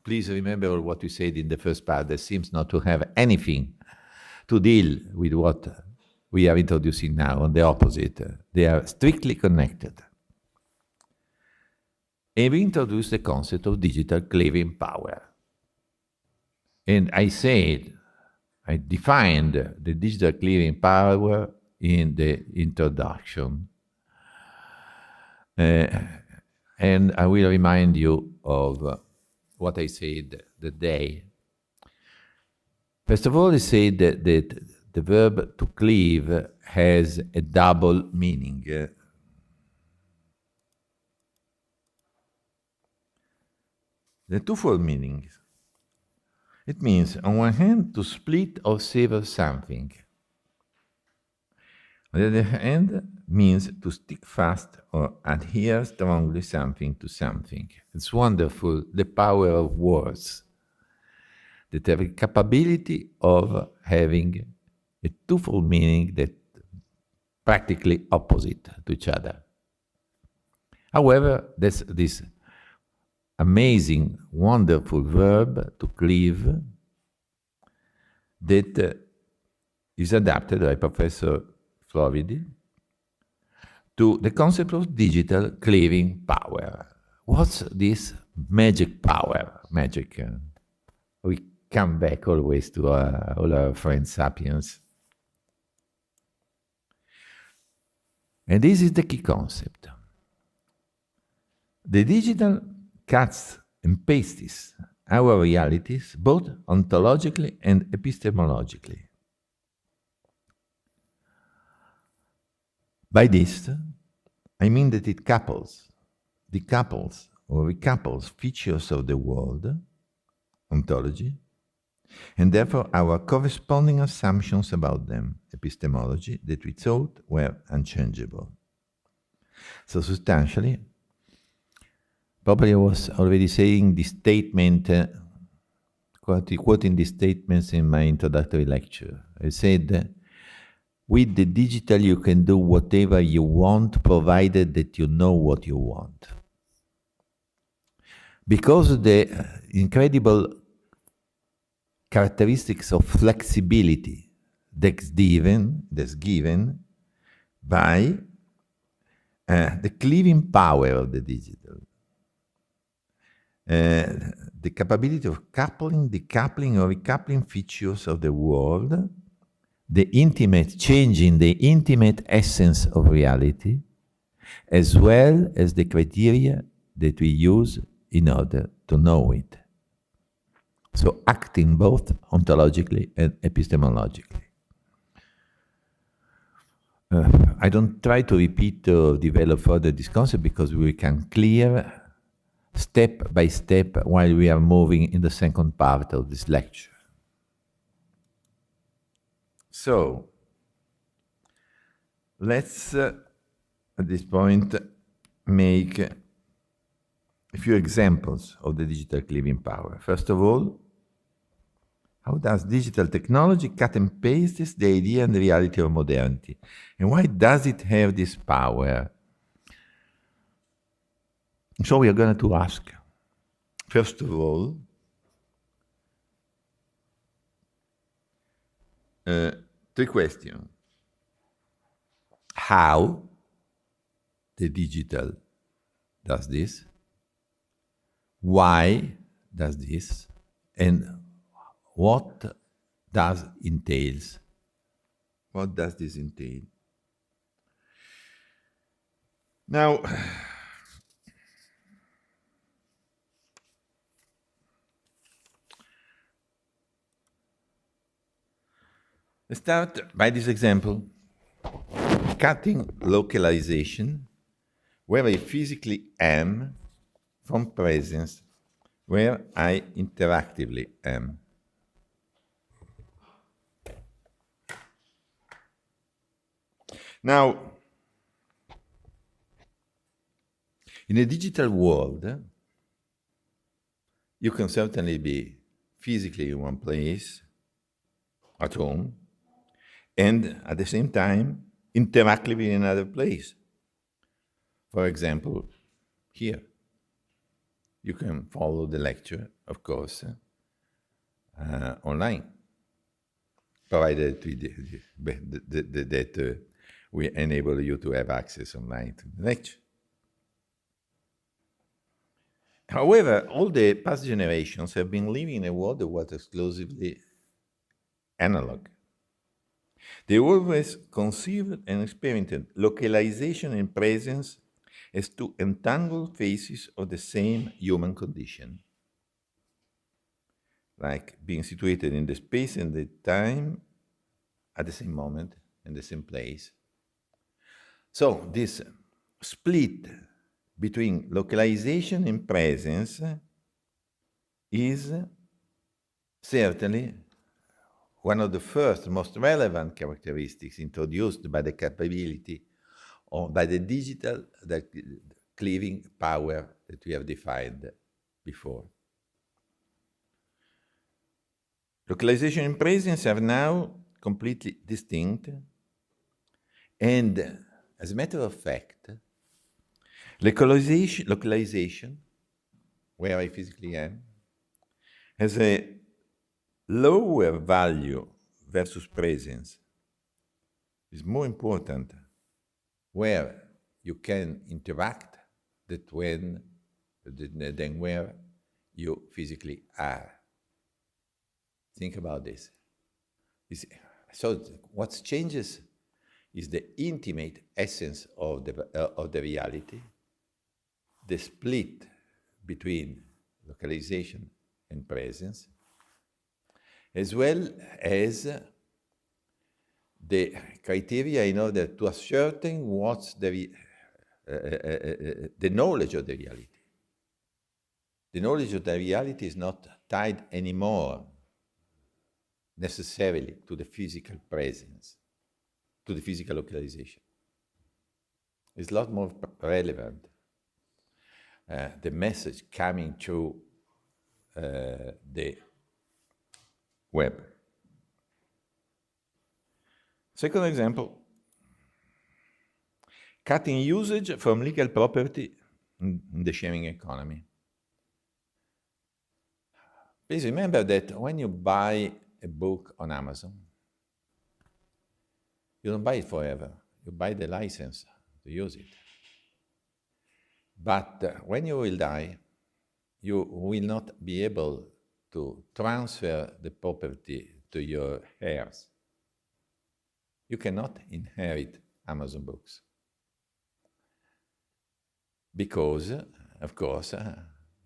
please remember what we said in the first part. There seems not to have anything to deal with what we are introducing now. On the opposite, they are strictly connected. And we introduced the concept of digital clearing power. And I defined the digital clearing power in the introduction. And I will remind you of what I said that day. First of all, I said that the verb to cleave has a double meaning. The twofold meanings. It means, on one hand, to split or sever something. On the other hand, means to stick fast or adhere strongly something to something. It's wonderful, the power of words that have a capability of having a twofold meaning that practically opposite to each other. However, there's this amazing, wonderful verb to cleave that is adapted by Professor Floridi to the concept of digital clearing power. What's this magic power? Magic. We come back always to all our friends sapiens. And this is the key concept. The digital cuts and pastes our realities both ontologically and epistemologically. By this, I mean that it decouples or recouples features of the world, ontology, and therefore our corresponding assumptions about them, epistemology, that we thought were unchangeable. So substantially, probably I was already saying this statement, quoting these statements in my introductory lecture. I said, with the digital you can do whatever you want, provided that you know what you want. Because of the incredible characteristics of flexibility that's given by the cleaving power of the digital. The capability of coupling, decoupling, or recoupling features of the world, the intimate, changing the intimate essence of reality, as well as the criteria that we use in order to know it. So acting both ontologically and epistemologically. I don't try to repeat or develop further this concept because we can clear step by step while we are moving in the second part of this lecture. So, let's, at this point, make a few examples of the digital cleaving power. First of all, how does digital technology cut and paste the idea and the reality of modernity? And why does it have this power? So we are going to ask, first of all, three questions. How the digital does this? Why does this? And what does entails? What does this entail? Now, let's start by this example. Cutting localization, where I physically am, from presence, where I interactively am. Now, in a digital world, you can certainly be physically in one place, at home, and at the same time, interactively in another place. For example, here. You can follow the lecture, of course, online, provided that we enable you to have access online to the lecture. However, all the past generations have been living in a world that was exclusively analog. They always conceived and experienced localization and presence as two entangled phases of the same human condition, like being situated in the space and the time at the same moment, in the same place. So this split between localization and presence is certainly one of the first, most relevant characteristics introduced by the capability or by the digital cleaving power that we have defined before. Localization and presence are now completely distinct, and as a matter of fact, localization, where I physically am, has a lower value versus presence. It's more important where you can interact than where you physically are. Think about this. So what changes is the intimate essence of the reality, the split between localization, and presence, as well as the criteria in order to ascertain what's the knowledge of the reality. The knowledge of the reality is not tied anymore necessarily to the physical presence, to the physical localization. It's a lot more relevant. The message coming through the web. Second example, cutting usage from legal property in the sharing economy. Please remember that when you buy a book on Amazon, you don't buy it forever. You buy the license to use it. But when you will die, you will not be able to transfer the property to your heirs. You cannot inherit Amazon books. Because, of course,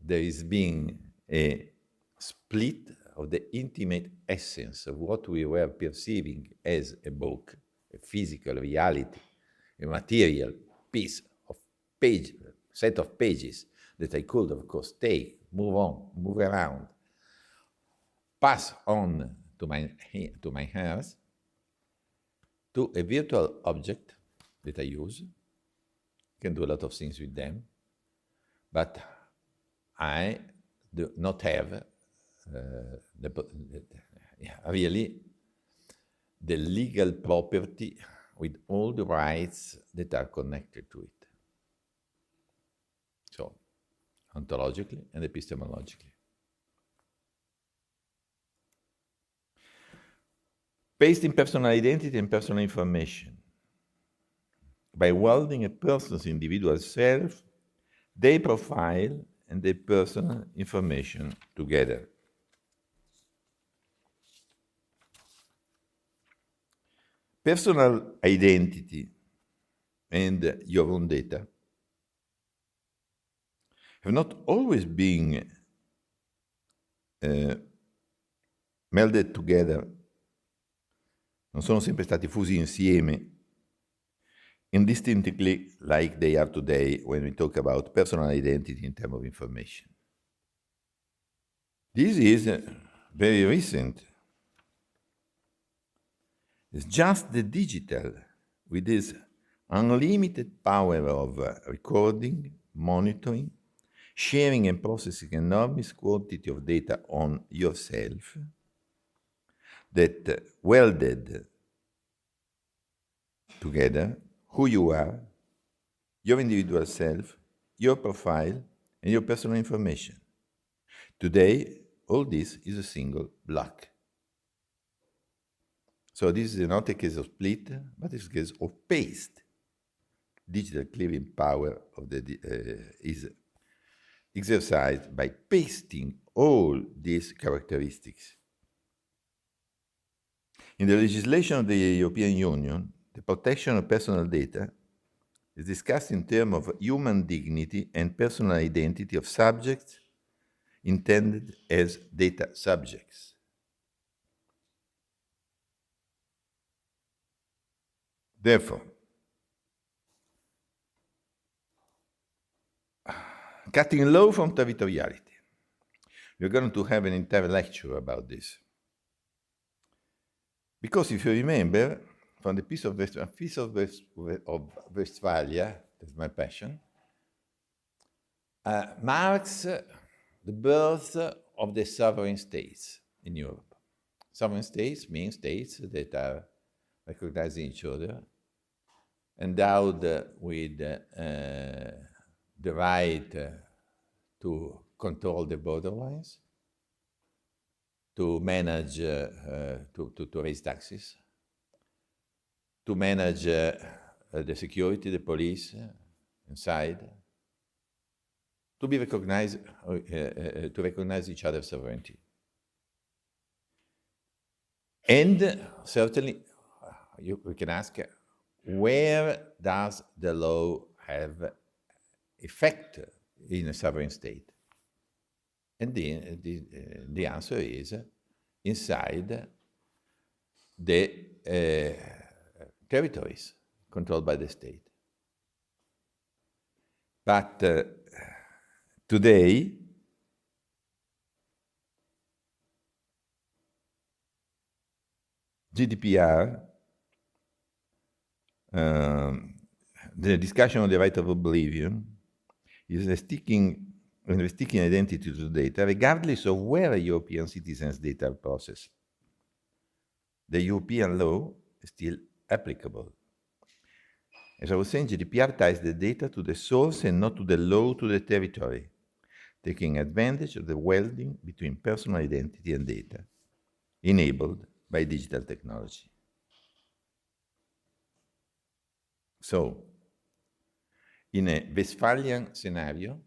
there is being a split of the intimate essence of what we were perceiving as a book, a physical reality, a material piece of page, set of pages that I could, of course, take, move on, move around, pass on to my heirs, to a virtual object that I use, can do a lot of things with them, but I do not have really the legal property with all the rights that are connected to it. So, ontologically and epistemologically. Pasting personal identity and personal information. By welding a person's individual self, their profile, and their personal information together. Personal identity and your own data have not always been melded together, non sono sempre stati fusi insieme indistinctly like they are today when we talk about personal identity in terms of information. This is very recent. It's just the digital, with its unlimited power of recording, monitoring, sharing and processing enormous quantity of data on yourself, that welded together who you are, your individual self, your profile, and your personal information. Today, all this is a single block. So this is not a case of split, but it's a case of paste. Digital clearing power of is exercised by pasting all these characteristics. In the legislation of the European Union, the protection of personal data is discussed in terms of human dignity and personal identity of subjects intended as data subjects. Therefore, cutting law from territoriality. We're going to have an entire lecture about this. Because if you remember, from the Peace of Westphalia, that's my passion, marks the birth of the sovereign states in Europe. Sovereign states mean states that are recognizing each other, endowed with the right to control the borderlines, to manage, to raise taxes, to manage the security, the police inside, to be recognized, to recognize each other's sovereignty. And certainly, we can ask, where does the law have effect in a sovereign state? And the answer is inside the territories controlled by the state. But today, GDPR, the discussion on the right of oblivion, is restricting identity to data, regardless of where European citizens' data are processed. The European law is still applicable. As I was saying, GDPR ties the data to the source and not to the law, to the territory, taking advantage of the welding between personal identity and data, enabled by digital technology. So, in a Westphalian scenario,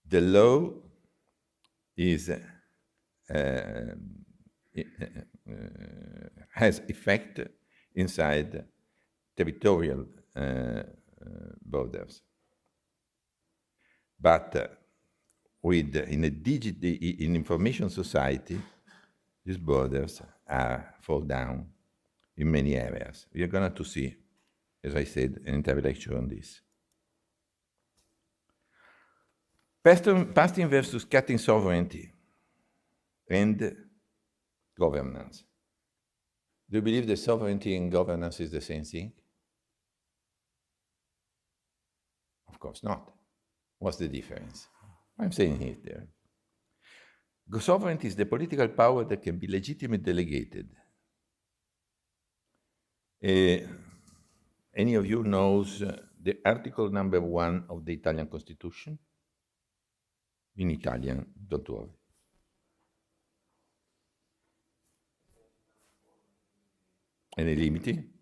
the law is has effect inside territorial borders. But in information society, these borders fall down in many areas. We are going to see, as I said, an entire lecture on this. Pasting versus cutting sovereignty and governance. Do you believe that sovereignty and governance is the same thing? Of course not. What's the difference? I'm saying it there. Sovereignty is the political power that can be legitimately delegated. Any of you knows the article number 1 of the Italian Constitution? In Italian, don't worry. E nei limiti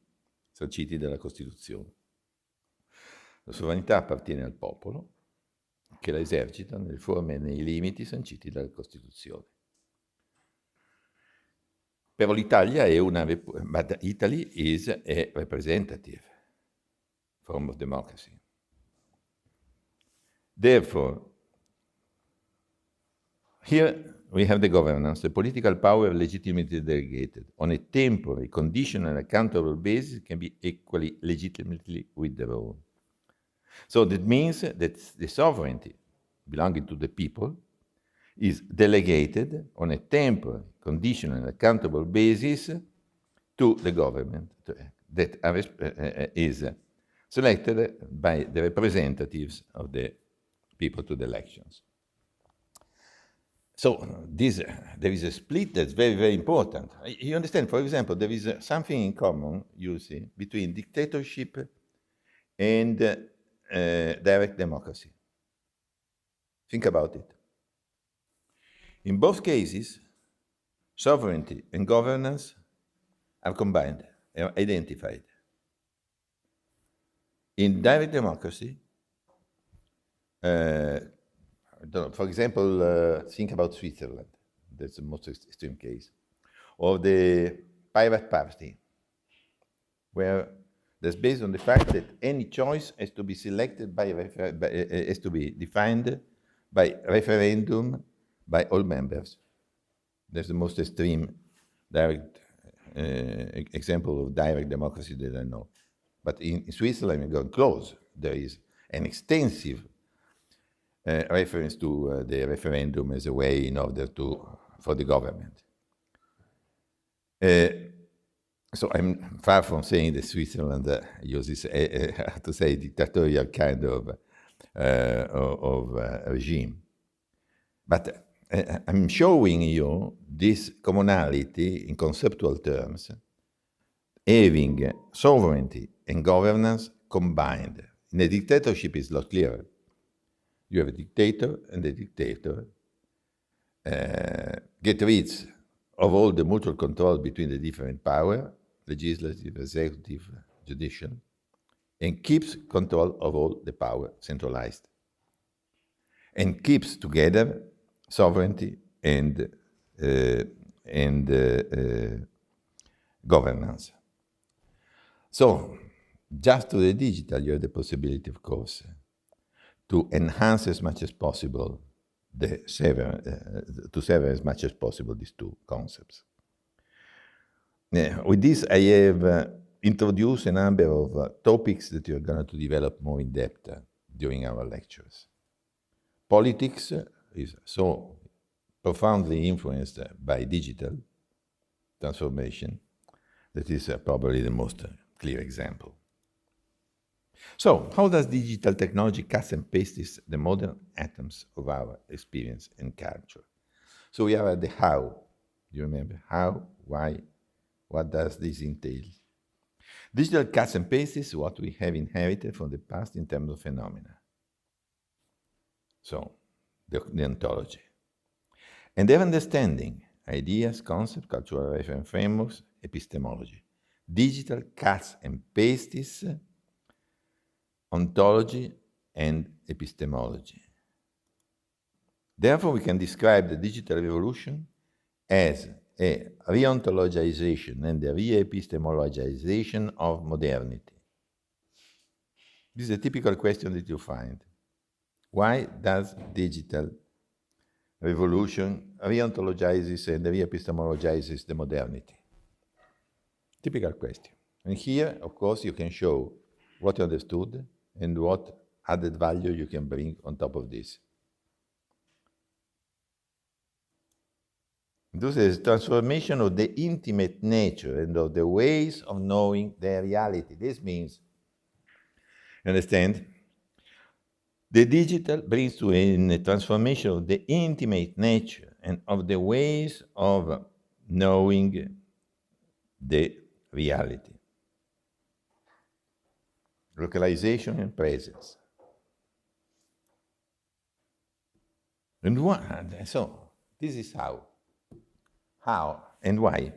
sanciti dalla Costituzione. La sovranità appartiene al popolo, che la esercita nelle forme e nei limiti sanciti dalla Costituzione. Però l'Italia è but Italy is a representative form of democracy. Therefore, here we have the governance, the political power legitimately delegated on a temporary, conditional, and accountable basis can be equally legitimately withdrawn. So that means that the sovereignty belonging to the people is delegated on a temporary, conditional, and accountable basis to the government that is selected by the representatives of the people to the elections. So there is a split that's very, very important. You understand, for example, there is something in common, you see, between dictatorship and direct democracy. Think about it. In both cases, sovereignty and governance are combined, are identified. In direct democracy, for example, think about Switzerland. That's the most extreme case. Or the private party, where that's based on the fact that any choice has to be selected has to be defined by referendum by all members. That's the most extreme direct example of direct democracy that I know. But in Switzerland, we're going close. There is an extensive reference to the referendum as a way in order for the government. So I'm far from saying that Switzerland uses, how to say, dictatorial kind of regime. But I'm showing you this commonality in conceptual terms, having sovereignty and governance combined. In a dictatorship, it's a lot clearer. You have a dictator, and the dictator get rid of all the mutual control between the different power, legislative, executive, judicial, and keeps control of all the power centralized, and keeps together sovereignty and governance. So, just to the digital, you have the possibility, of course, to enhance as much as possible to sever as much as possible these two concepts. With this, I have introduced a number of topics that we are going to develop more in depth during our lectures. Politics is so profoundly influenced by digital transformation that is probably the most clear example. So, how does digital technology cuts and pastes the modern atoms of our experience and culture? So we are at the how. Do you remember? How, why, what does this entail? Digital cuts and pastes what we have inherited from the past in terms of phenomena. So, the ontology. And their understanding, ideas, concepts, cultural reference frameworks, epistemology. Digital cuts and pastes, ontology, and epistemology. Therefore, we can describe the digital revolution as a re-ontologization and a re-epistemologization of modernity. This is a typical question that you find. Why does digital revolution re-ontologizes and re-epistemologizes the modernity? Typical question. And here, of course, you can show what you understood and what added value you can bring on top of this. This is transformation of the intimate nature and of the ways of knowing their reality. This means, understand, the digital brings to a transformation of the intimate nature and of the ways of knowing the reality. Localization and presence. And what? So, this is how. How and why?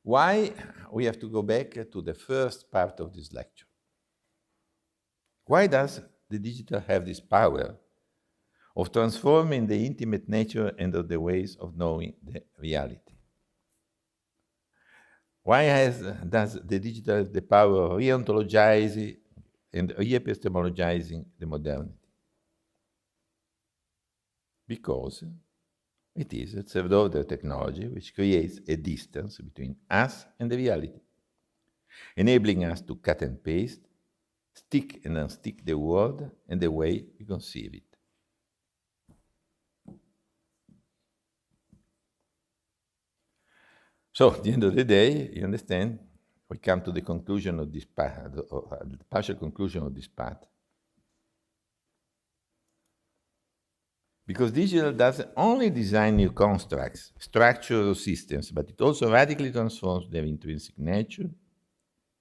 Why? We have to go back to the first part of this lecture. Why does the digital have this power of transforming the intimate nature and of the ways of knowing the reality? Why does the digital have the power of re-ontologizing and re-epistemologizing the modernity? Because it is a third-order technology which creates a distance between us and the reality, enabling us to cut and paste, stick and unstick the world and the way we conceive it. So, at the end of the day, you understand, we come to the conclusion of this part, the partial conclusion of this part. Because digital doesn't only design new constructs, structures, or systems, but it also radically transforms their intrinsic nature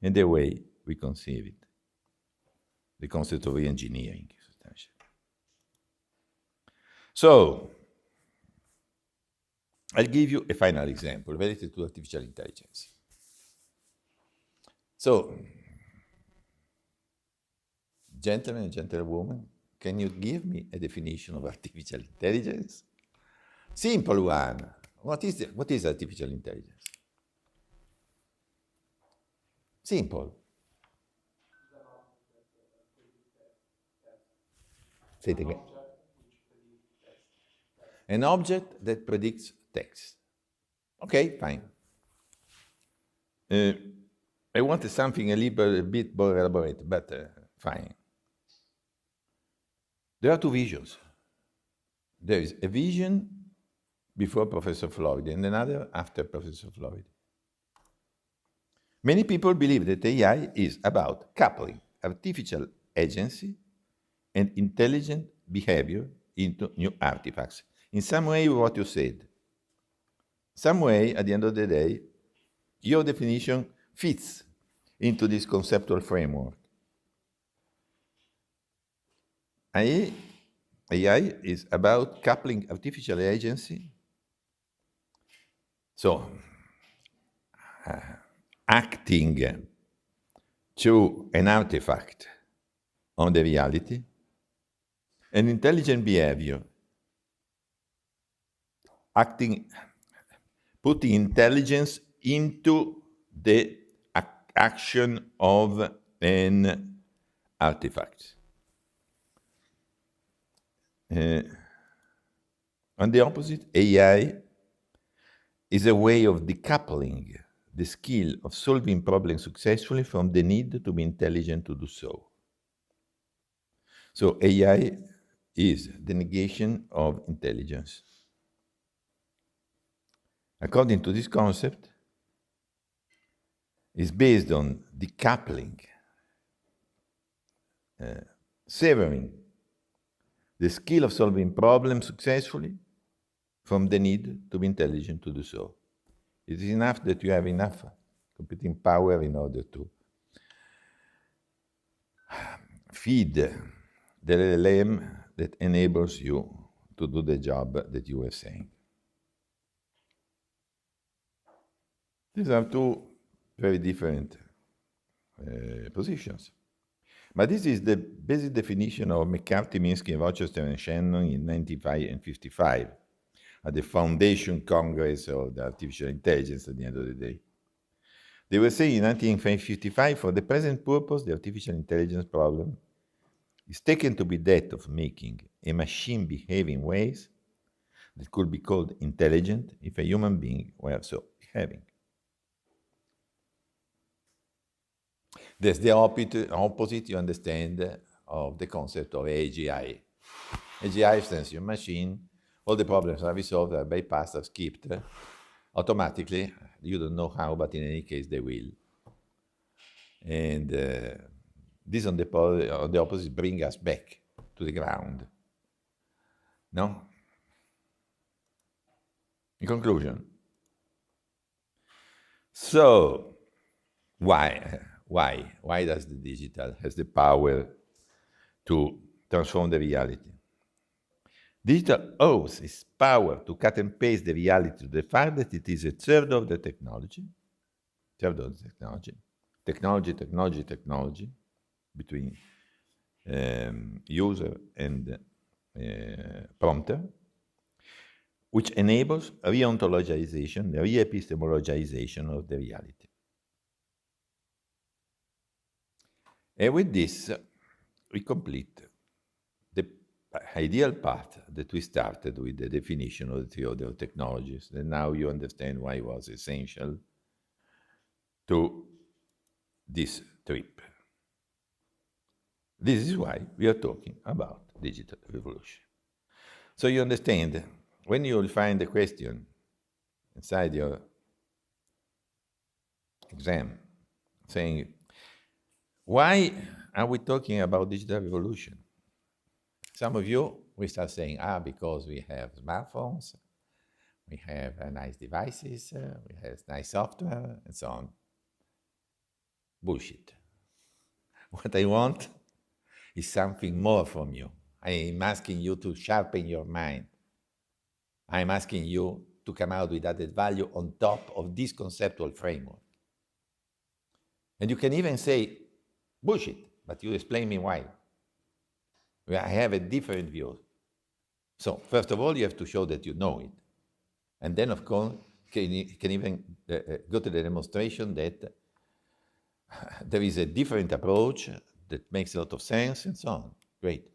and the way we conceive it. The concept of re-engineering, substantially. So, I'll give you a final example related to artificial intelligence. So, gentlemen and gentlewomen, can you give me a definition of artificial intelligence? Simple one. What is artificial intelligence? Simple. Say it again. An object that predicts text. Okay, fine. I wanted something a bit more elaborate, but fine. There are two visions. There is a vision before Professor Floyd and another after Professor Floyd. Many people believe that AI is about coupling artificial agency and intelligent behavior into new artifacts. In some way, what you said. Some way, at the end of the day, your definition fits into this conceptual framework. AI is about coupling artificial agency, so acting to an artifact on the reality, and intelligent behavior, putting intelligence into the action of an artifact. On the opposite, AI is a way of decoupling the skill of solving problems successfully from the need to be intelligent to do so. So AI is the negation of intelligence. According to this concept, is based on decoupling, severing the skill of solving problems successfully from the need to be intelligent to do so. It is enough that you have enough computing power in order to feed the LLM that enables you to do the job that you were saying. These are two very different positions. But this is the basic definition of McCarthy, Minsky, Rochester, and Shannon in 1955 at the Foundation Congress of the Artificial Intelligence at the end of the day. They were saying in 1955, for the present purpose, the artificial intelligence problem is taken to be that of making a machine behave in ways that could be called intelligent if a human being were so behaving. That's the opposite, you understand, of the concept of AGI. AGI stands your machine, all the problems are resolved, are bypassed, are skipped automatically. You don't know how, but in any case, they will. And this on the opposite bring us back to the ground. No? In conclusion, so why does the digital has the power to transform the reality? Digital owes its power to cut and paste the reality to the fact that it is a third of the technology, technology between user and prompter, which enables re-ontologization, the re-epistemologization of the reality. And with this, we complete the ideal path that we started with the definition of the three other technologies. And now you understand why it was essential to this trip. This is why we are talking about digital revolution. So you understand, when you will find a question inside your exam saying, why are we talking about digital revolution? Some of you will start saying, because we have smartphones, we have nice devices, we have nice software, and so on. Bullshit. What I want is something more from you. I am asking you to sharpen your mind. I'm asking you to come out with added value on top of this conceptual framework. And you can even say, bullshit, but you explain me why. I have a different view. So, first of all, you have to show that you know it. And then, of course, can even go to the demonstration that there is a different approach that makes a lot of sense and so on. Great.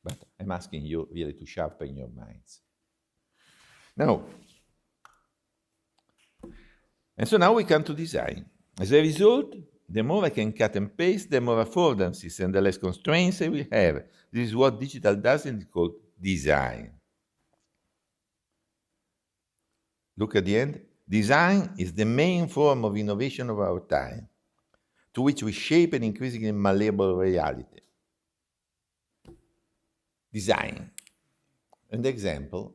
But I'm asking you really to sharpen your minds. Now, and so now we come to design. As a result, the more I can cut and paste, the more affordances and the less constraints I will have. This is what digital does, and it's called design. Look at the end. Design is the main form of innovation of our time, to which we shape an increasingly malleable reality. Design. And the example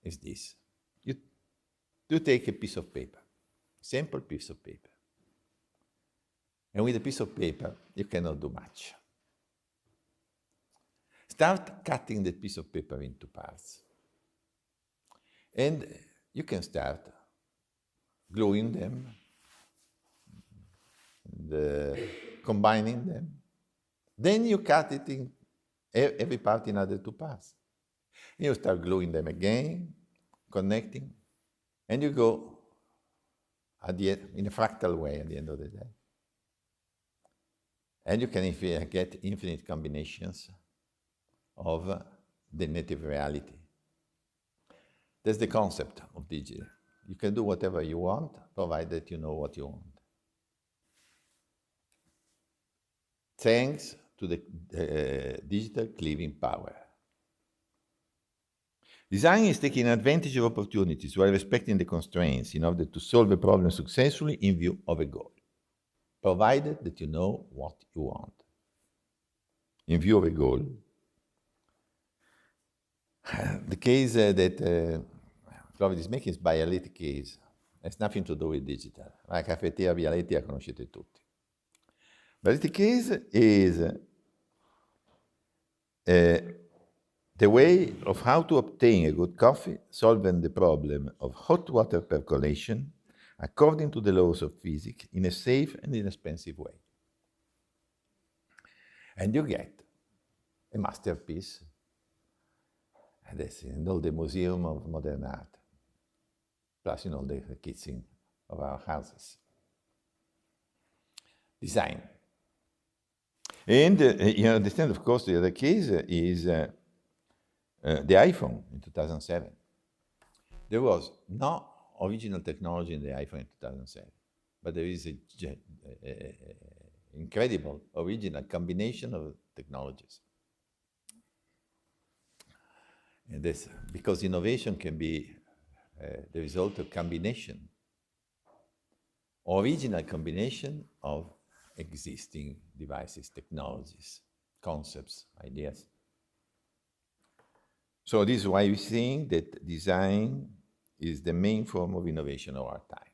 is this. You take a piece of paper, simple piece of paper. And with a piece of paper, you cannot do much. Start cutting that piece of paper into parts. And you can start gluing them, combining them. Then you cut it in every part in other two parts. And you start gluing them again, connecting, and you go in a fractal way at the end of the day. And you can get infinite combinations of the native reality. That's the concept of digital. You can do whatever you want, provided you know what you want. Thanks to the digital cleaving power. Design is taking advantage of opportunities while respecting the constraints in order to solve a problem successfully in view of a goal, provided that you know what you want. In view of a goal, the case that Florida is making is Bialetti case. It has nothing to do with digital. La caffettiera Bialetti la conoscete tutti. Bialetti case is the way of how to obtain a good coffee, solving the problem of hot water percolation according to the laws of physics in a safe and inexpensive way. And you get a masterpiece. And that's in all the Museum of Modern Art, plus in all the kitchen of our houses. Design. And you understand, of course, the other case is the iPhone in 2007. There was no original technology in the iPhone in 2007, but there is an incredible original combination of technologies. And this, because innovation can be the result of combination, original combination of existing devices, technologies, concepts, ideas. So this is why we're saying that design is the main form of innovation of our time,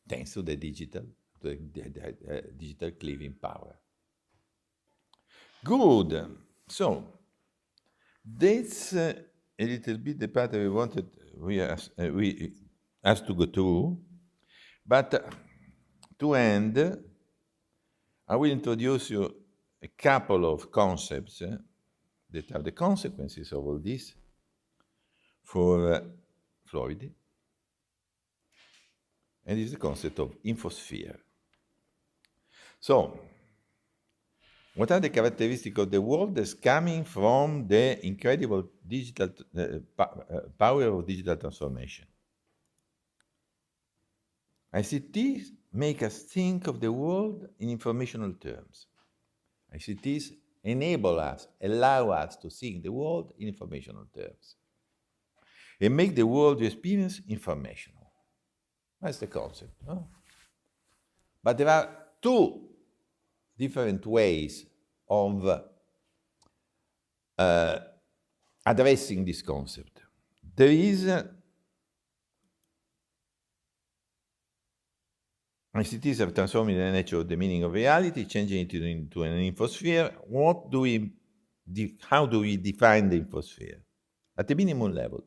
thanks to the digital cleaving power. Good. So that's a little bit the part that we asked to go through. But to end, I will introduce you a couple of concepts that are the consequences of all this for fluidity. And it's the concept of infosphere. So, what are the characteristics of the world that's coming from the incredible digital power of digital transformation? ICTs make us think of the world in informational terms. ICTs enable us, allow us to think the world in informational terms. They make the world we experience informational. That's the concept. Huh? But there are two different ways of addressing this concept. There is ICTs are transforming the nature of the meaning of reality, changing it into an infosphere. How do we define the infosphere? At the minimum level,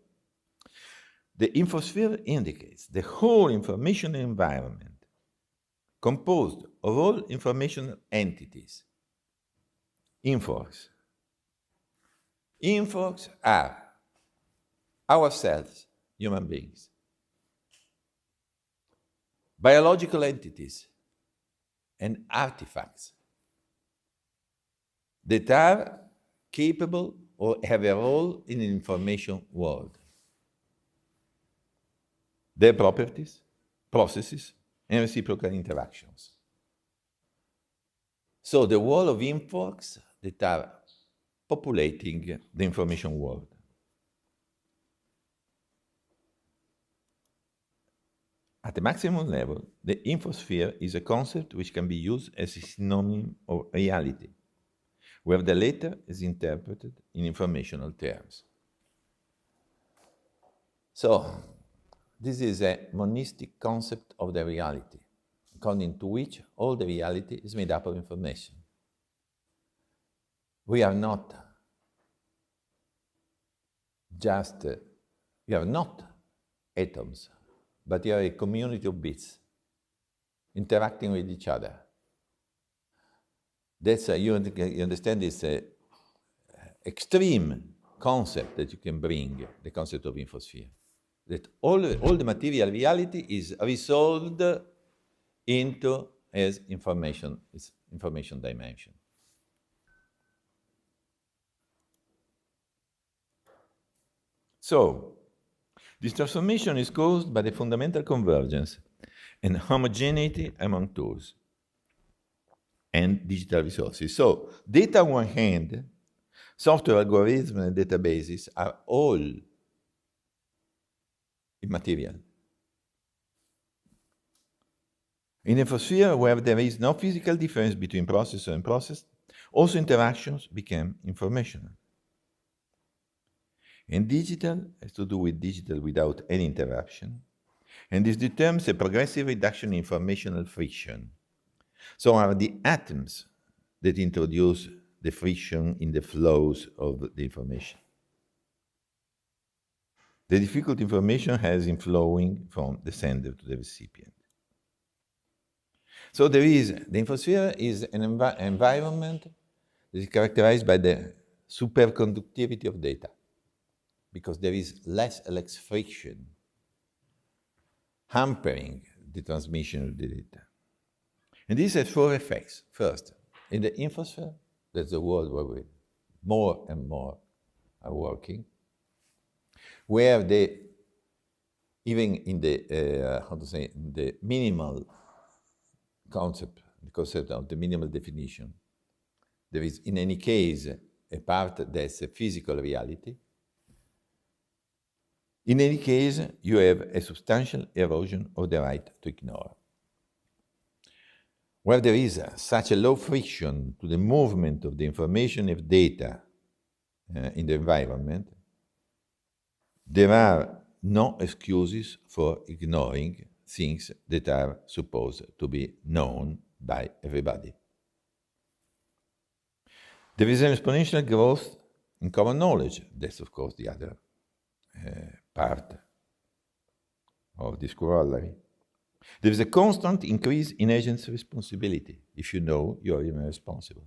the infosphere indicates the whole information environment composed of all informational entities. Infocs. Infocs are ourselves, human beings, biological entities, and artifacts that are capable or have a role in an information world. Their properties, processes, and reciprocal interactions. So the world of infocs that are populating the information world. At the maximum level, the infosphere is a concept which can be used as a synonym of reality, where the latter is interpreted in informational terms. So, this is a monistic concept of the reality, according to which all the reality is made up of information. We are not atoms, but we are a community of bits interacting with each other. That's you understand this extreme concept that you can bring, the concept of infosphere. That all the material reality is resolved into as information dimension. So, This transformation is caused by the fundamental convergence and homogeneity among tools and digital resources. So, data on one hand, software algorithms and databases are all immaterial. In a sphere where there is no physical difference between processor and processed, also interactions become informational. And digital has to do with digital without any interruption, and this determines a progressive reduction in informational friction. So are the atoms that introduce the friction in the flows of the information. The difficult information has in flowing from the sender to the recipient. So the infosphere is an environment that is characterized by the superconductivity of data, because there is less friction hampering the transmission of the data. And this has four effects. First, in the infosphere, that's the world where we more and more are working, where even in the minimal concept, the concept of the minimal definition, there is in any case a part that's a physical reality. In any case, you have a substantial erosion of the right to ignore. Where there is such a low friction to the movement of the information of data in the environment, there are no excuses for ignoring things that are supposed to be known by everybody. There is an exponential growth in common knowledge. That's, of course, the other part of this corollary. There is a constant increase in agents' responsibility. If you know, you are even responsible.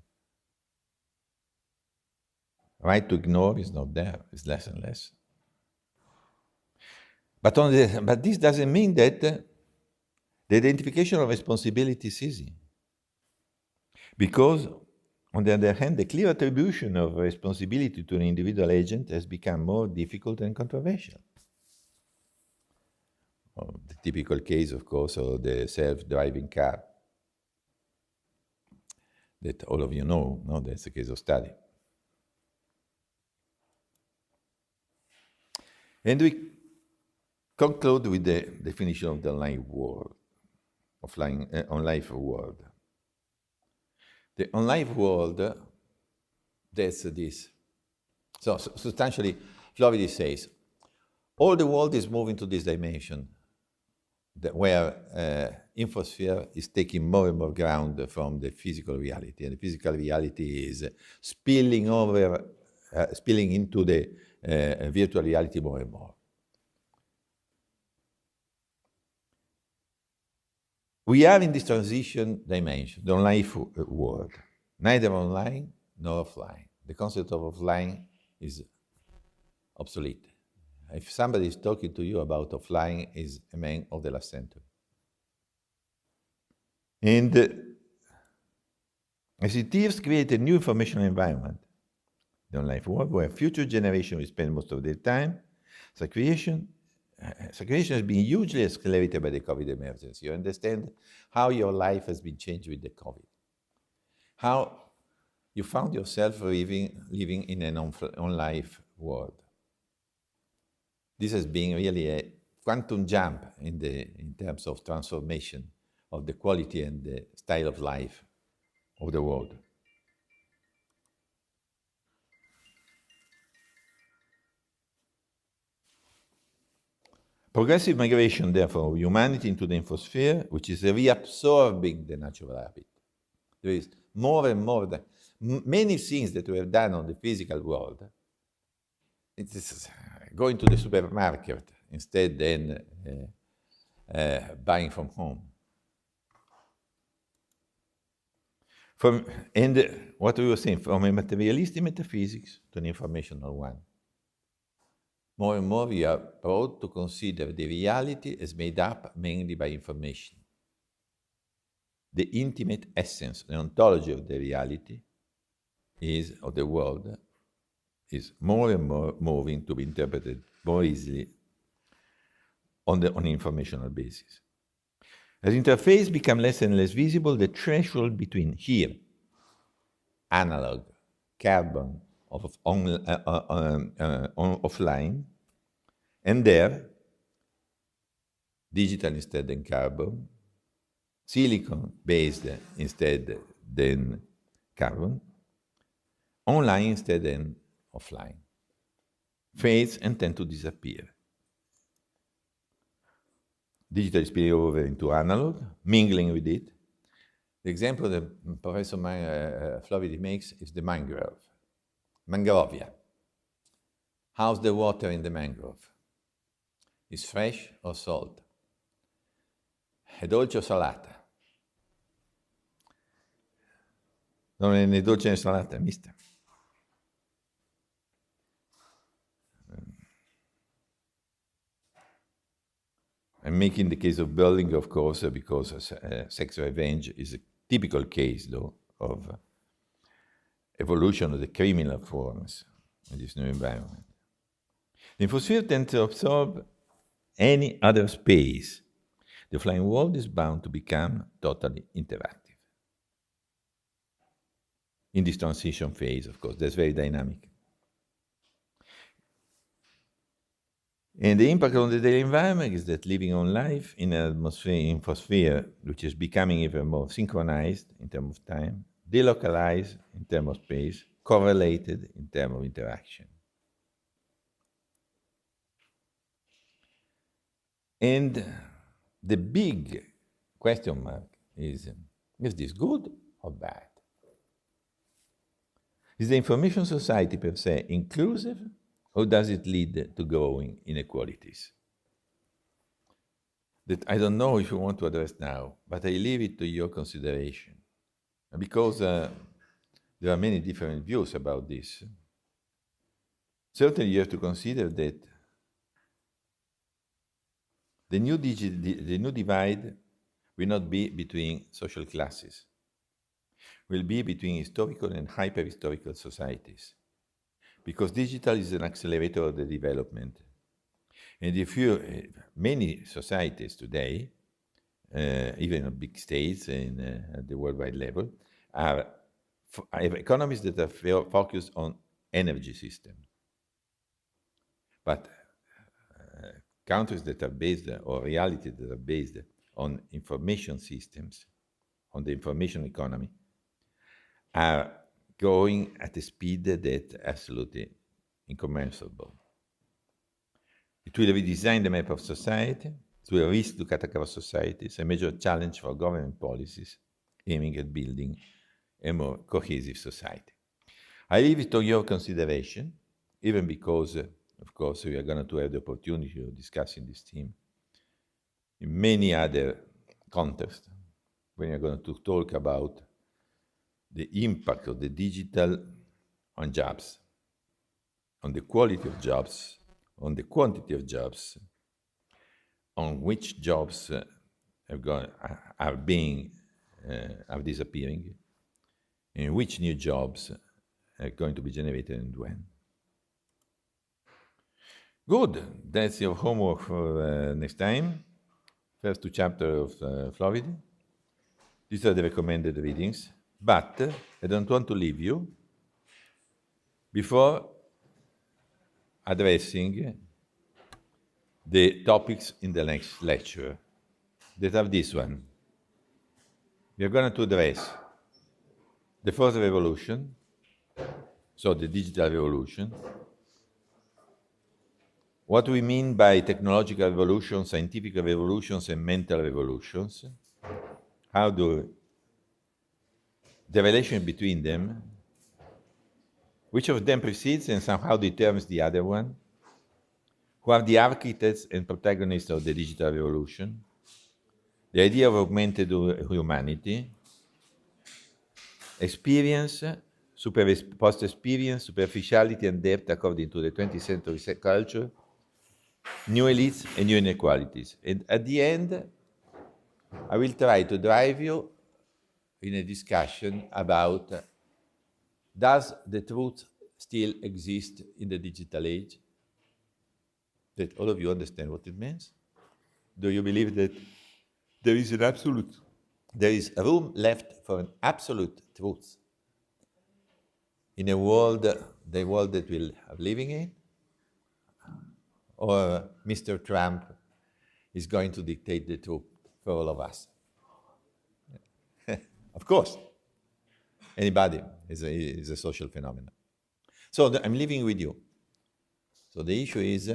Right to ignore is not there, it's less and less. But this doesn't mean that the identification of responsibility is easy. Because, on the other hand, the clear attribution of responsibility to an individual agent has become more difficult and controversial. The typical case, of course, of the self-driving car that all of you know, no? That's a case of study. And we conclude with the definition of the online world, on-life world. The on-life world, that's this. So substantially, Floridi says, all the world is moving to this dimension, where infosphere is taking more and more ground from the physical reality, and the physical reality is spilling into the virtual reality more and more. We are in this transition dimension, the online world, neither online nor offline. The concept of offline is obsolete. If somebody is talking to you about offline, is a man of the last century. And as it is, create a new informational environment, the online world, where future generations will spend most of their time. So creation has been hugely accelerated by the COVID emergency. You understand how your life has been changed with the COVID. How you found yourself living in an on-life world. This has been really a quantum jump in terms of transformation of the quality and the style of life of the world. Progressive migration, therefore, of humanity into the infosphere, which is reabsorbing the natural habit. There is more and more, many things that we have done on the physical world. It is going to the supermarket instead than buying from home. And what we were saying, from a materialistic metaphysics to an informational one. More and more we are brought to consider the reality as made up mainly by information. The intimate essence, the ontology of the reality of the world is more and more moving to be interpreted more easily on informational basis. As interface become less and less visible, the threshold between here, analog, carbon, offline, and there, digital instead than carbon, silicon-based instead than carbon, online instead than offline, fades and tend to disappear. Digital is spilling over into analog, mingling with it. The example that Professor Floridi makes is the mangrove. Mangrovia. How's the water in the mangrove? Is fresh or salt? È dolce o salata? Non è né dolce né salata, è mista. I'm making the case of Berling, of course, because sexual revenge is a typical case, though, of evolution of the criminal forms in this new environment. The infosphere tends to absorb any other space. The offline world is bound to become totally interactive. In this transition phase, of course, that's very dynamic. And the impact on the daily environment is that living on life in an infosphere, which is becoming even more synchronized in terms of time, delocalized in terms of space, correlated in terms of interaction. And the big question mark is this good or bad? Is the information society per se inclusive, or does it lead to growing inequalities? That I don't know if you want to address now, but I leave it to your consideration. Because there are many different views about this. Certainly you have to consider that the new divide will not be between social classes, will be between historical and hyper-historical societies. Because digital is an accelerator of the development. And if many societies today, even in big states and at the worldwide level, have economies that are focused on energy system. But countries that are based, or realities that are based on information systems, on the information economy, are going at a speed that absolutely incommensurable. It will redesign the map of society, it will risk to cut across societies, a major challenge for government policies aiming at building a more cohesive society. I leave it to your consideration, even because, of course, we are going to have the opportunity of discussing this theme in many other contexts, when we are going to talk about the impact of the digital on jobs, on the quality of jobs, on the quantity of jobs, on which jobs are disappearing, and which new jobs are going to be generated and when. Good, that's your homework for next time. First two chapters of Florida. These are the recommended readings. But I don't want to leave you before addressing the topics in the next lecture that are this one. We are going to address the fourth revolution, so the digital revolution, what we mean by technological revolutions, scientific revolutions, and mental revolutions, how do the relation between them, which of them precedes and somehow determines the other one, who are the architects and protagonists of the digital revolution, the idea of augmented humanity, experience, post-experience, superficiality and depth according to the 20th century culture, new elites and new inequalities. And at the end, I will try to drive you in a discussion about does the truth still exist in the digital age? That all of you understand what it means. Do you believe that there is an absolute, there is room left for an absolute truth in a world, the world that we are living in? Or Mr. Trump is going to dictate the truth for all of us? Of course, anybody is a social phenomenon. So I'm leaving with you. So the issue is,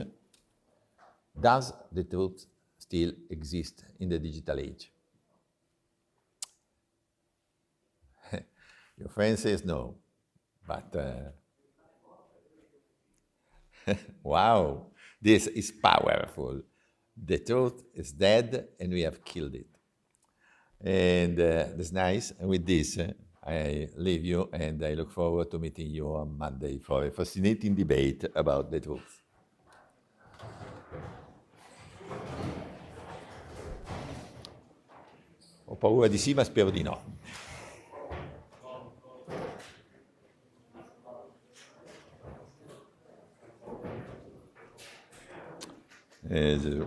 does the truth still exist in the digital age? Your friend says no, but wow, this is powerful. The truth is dead and we have killed it. And that's nice. And with this, I leave you and I look forward to meeting you on Monday for a fascinating debate about the truth. Ho paura di sì, ma spero di no. Gesù.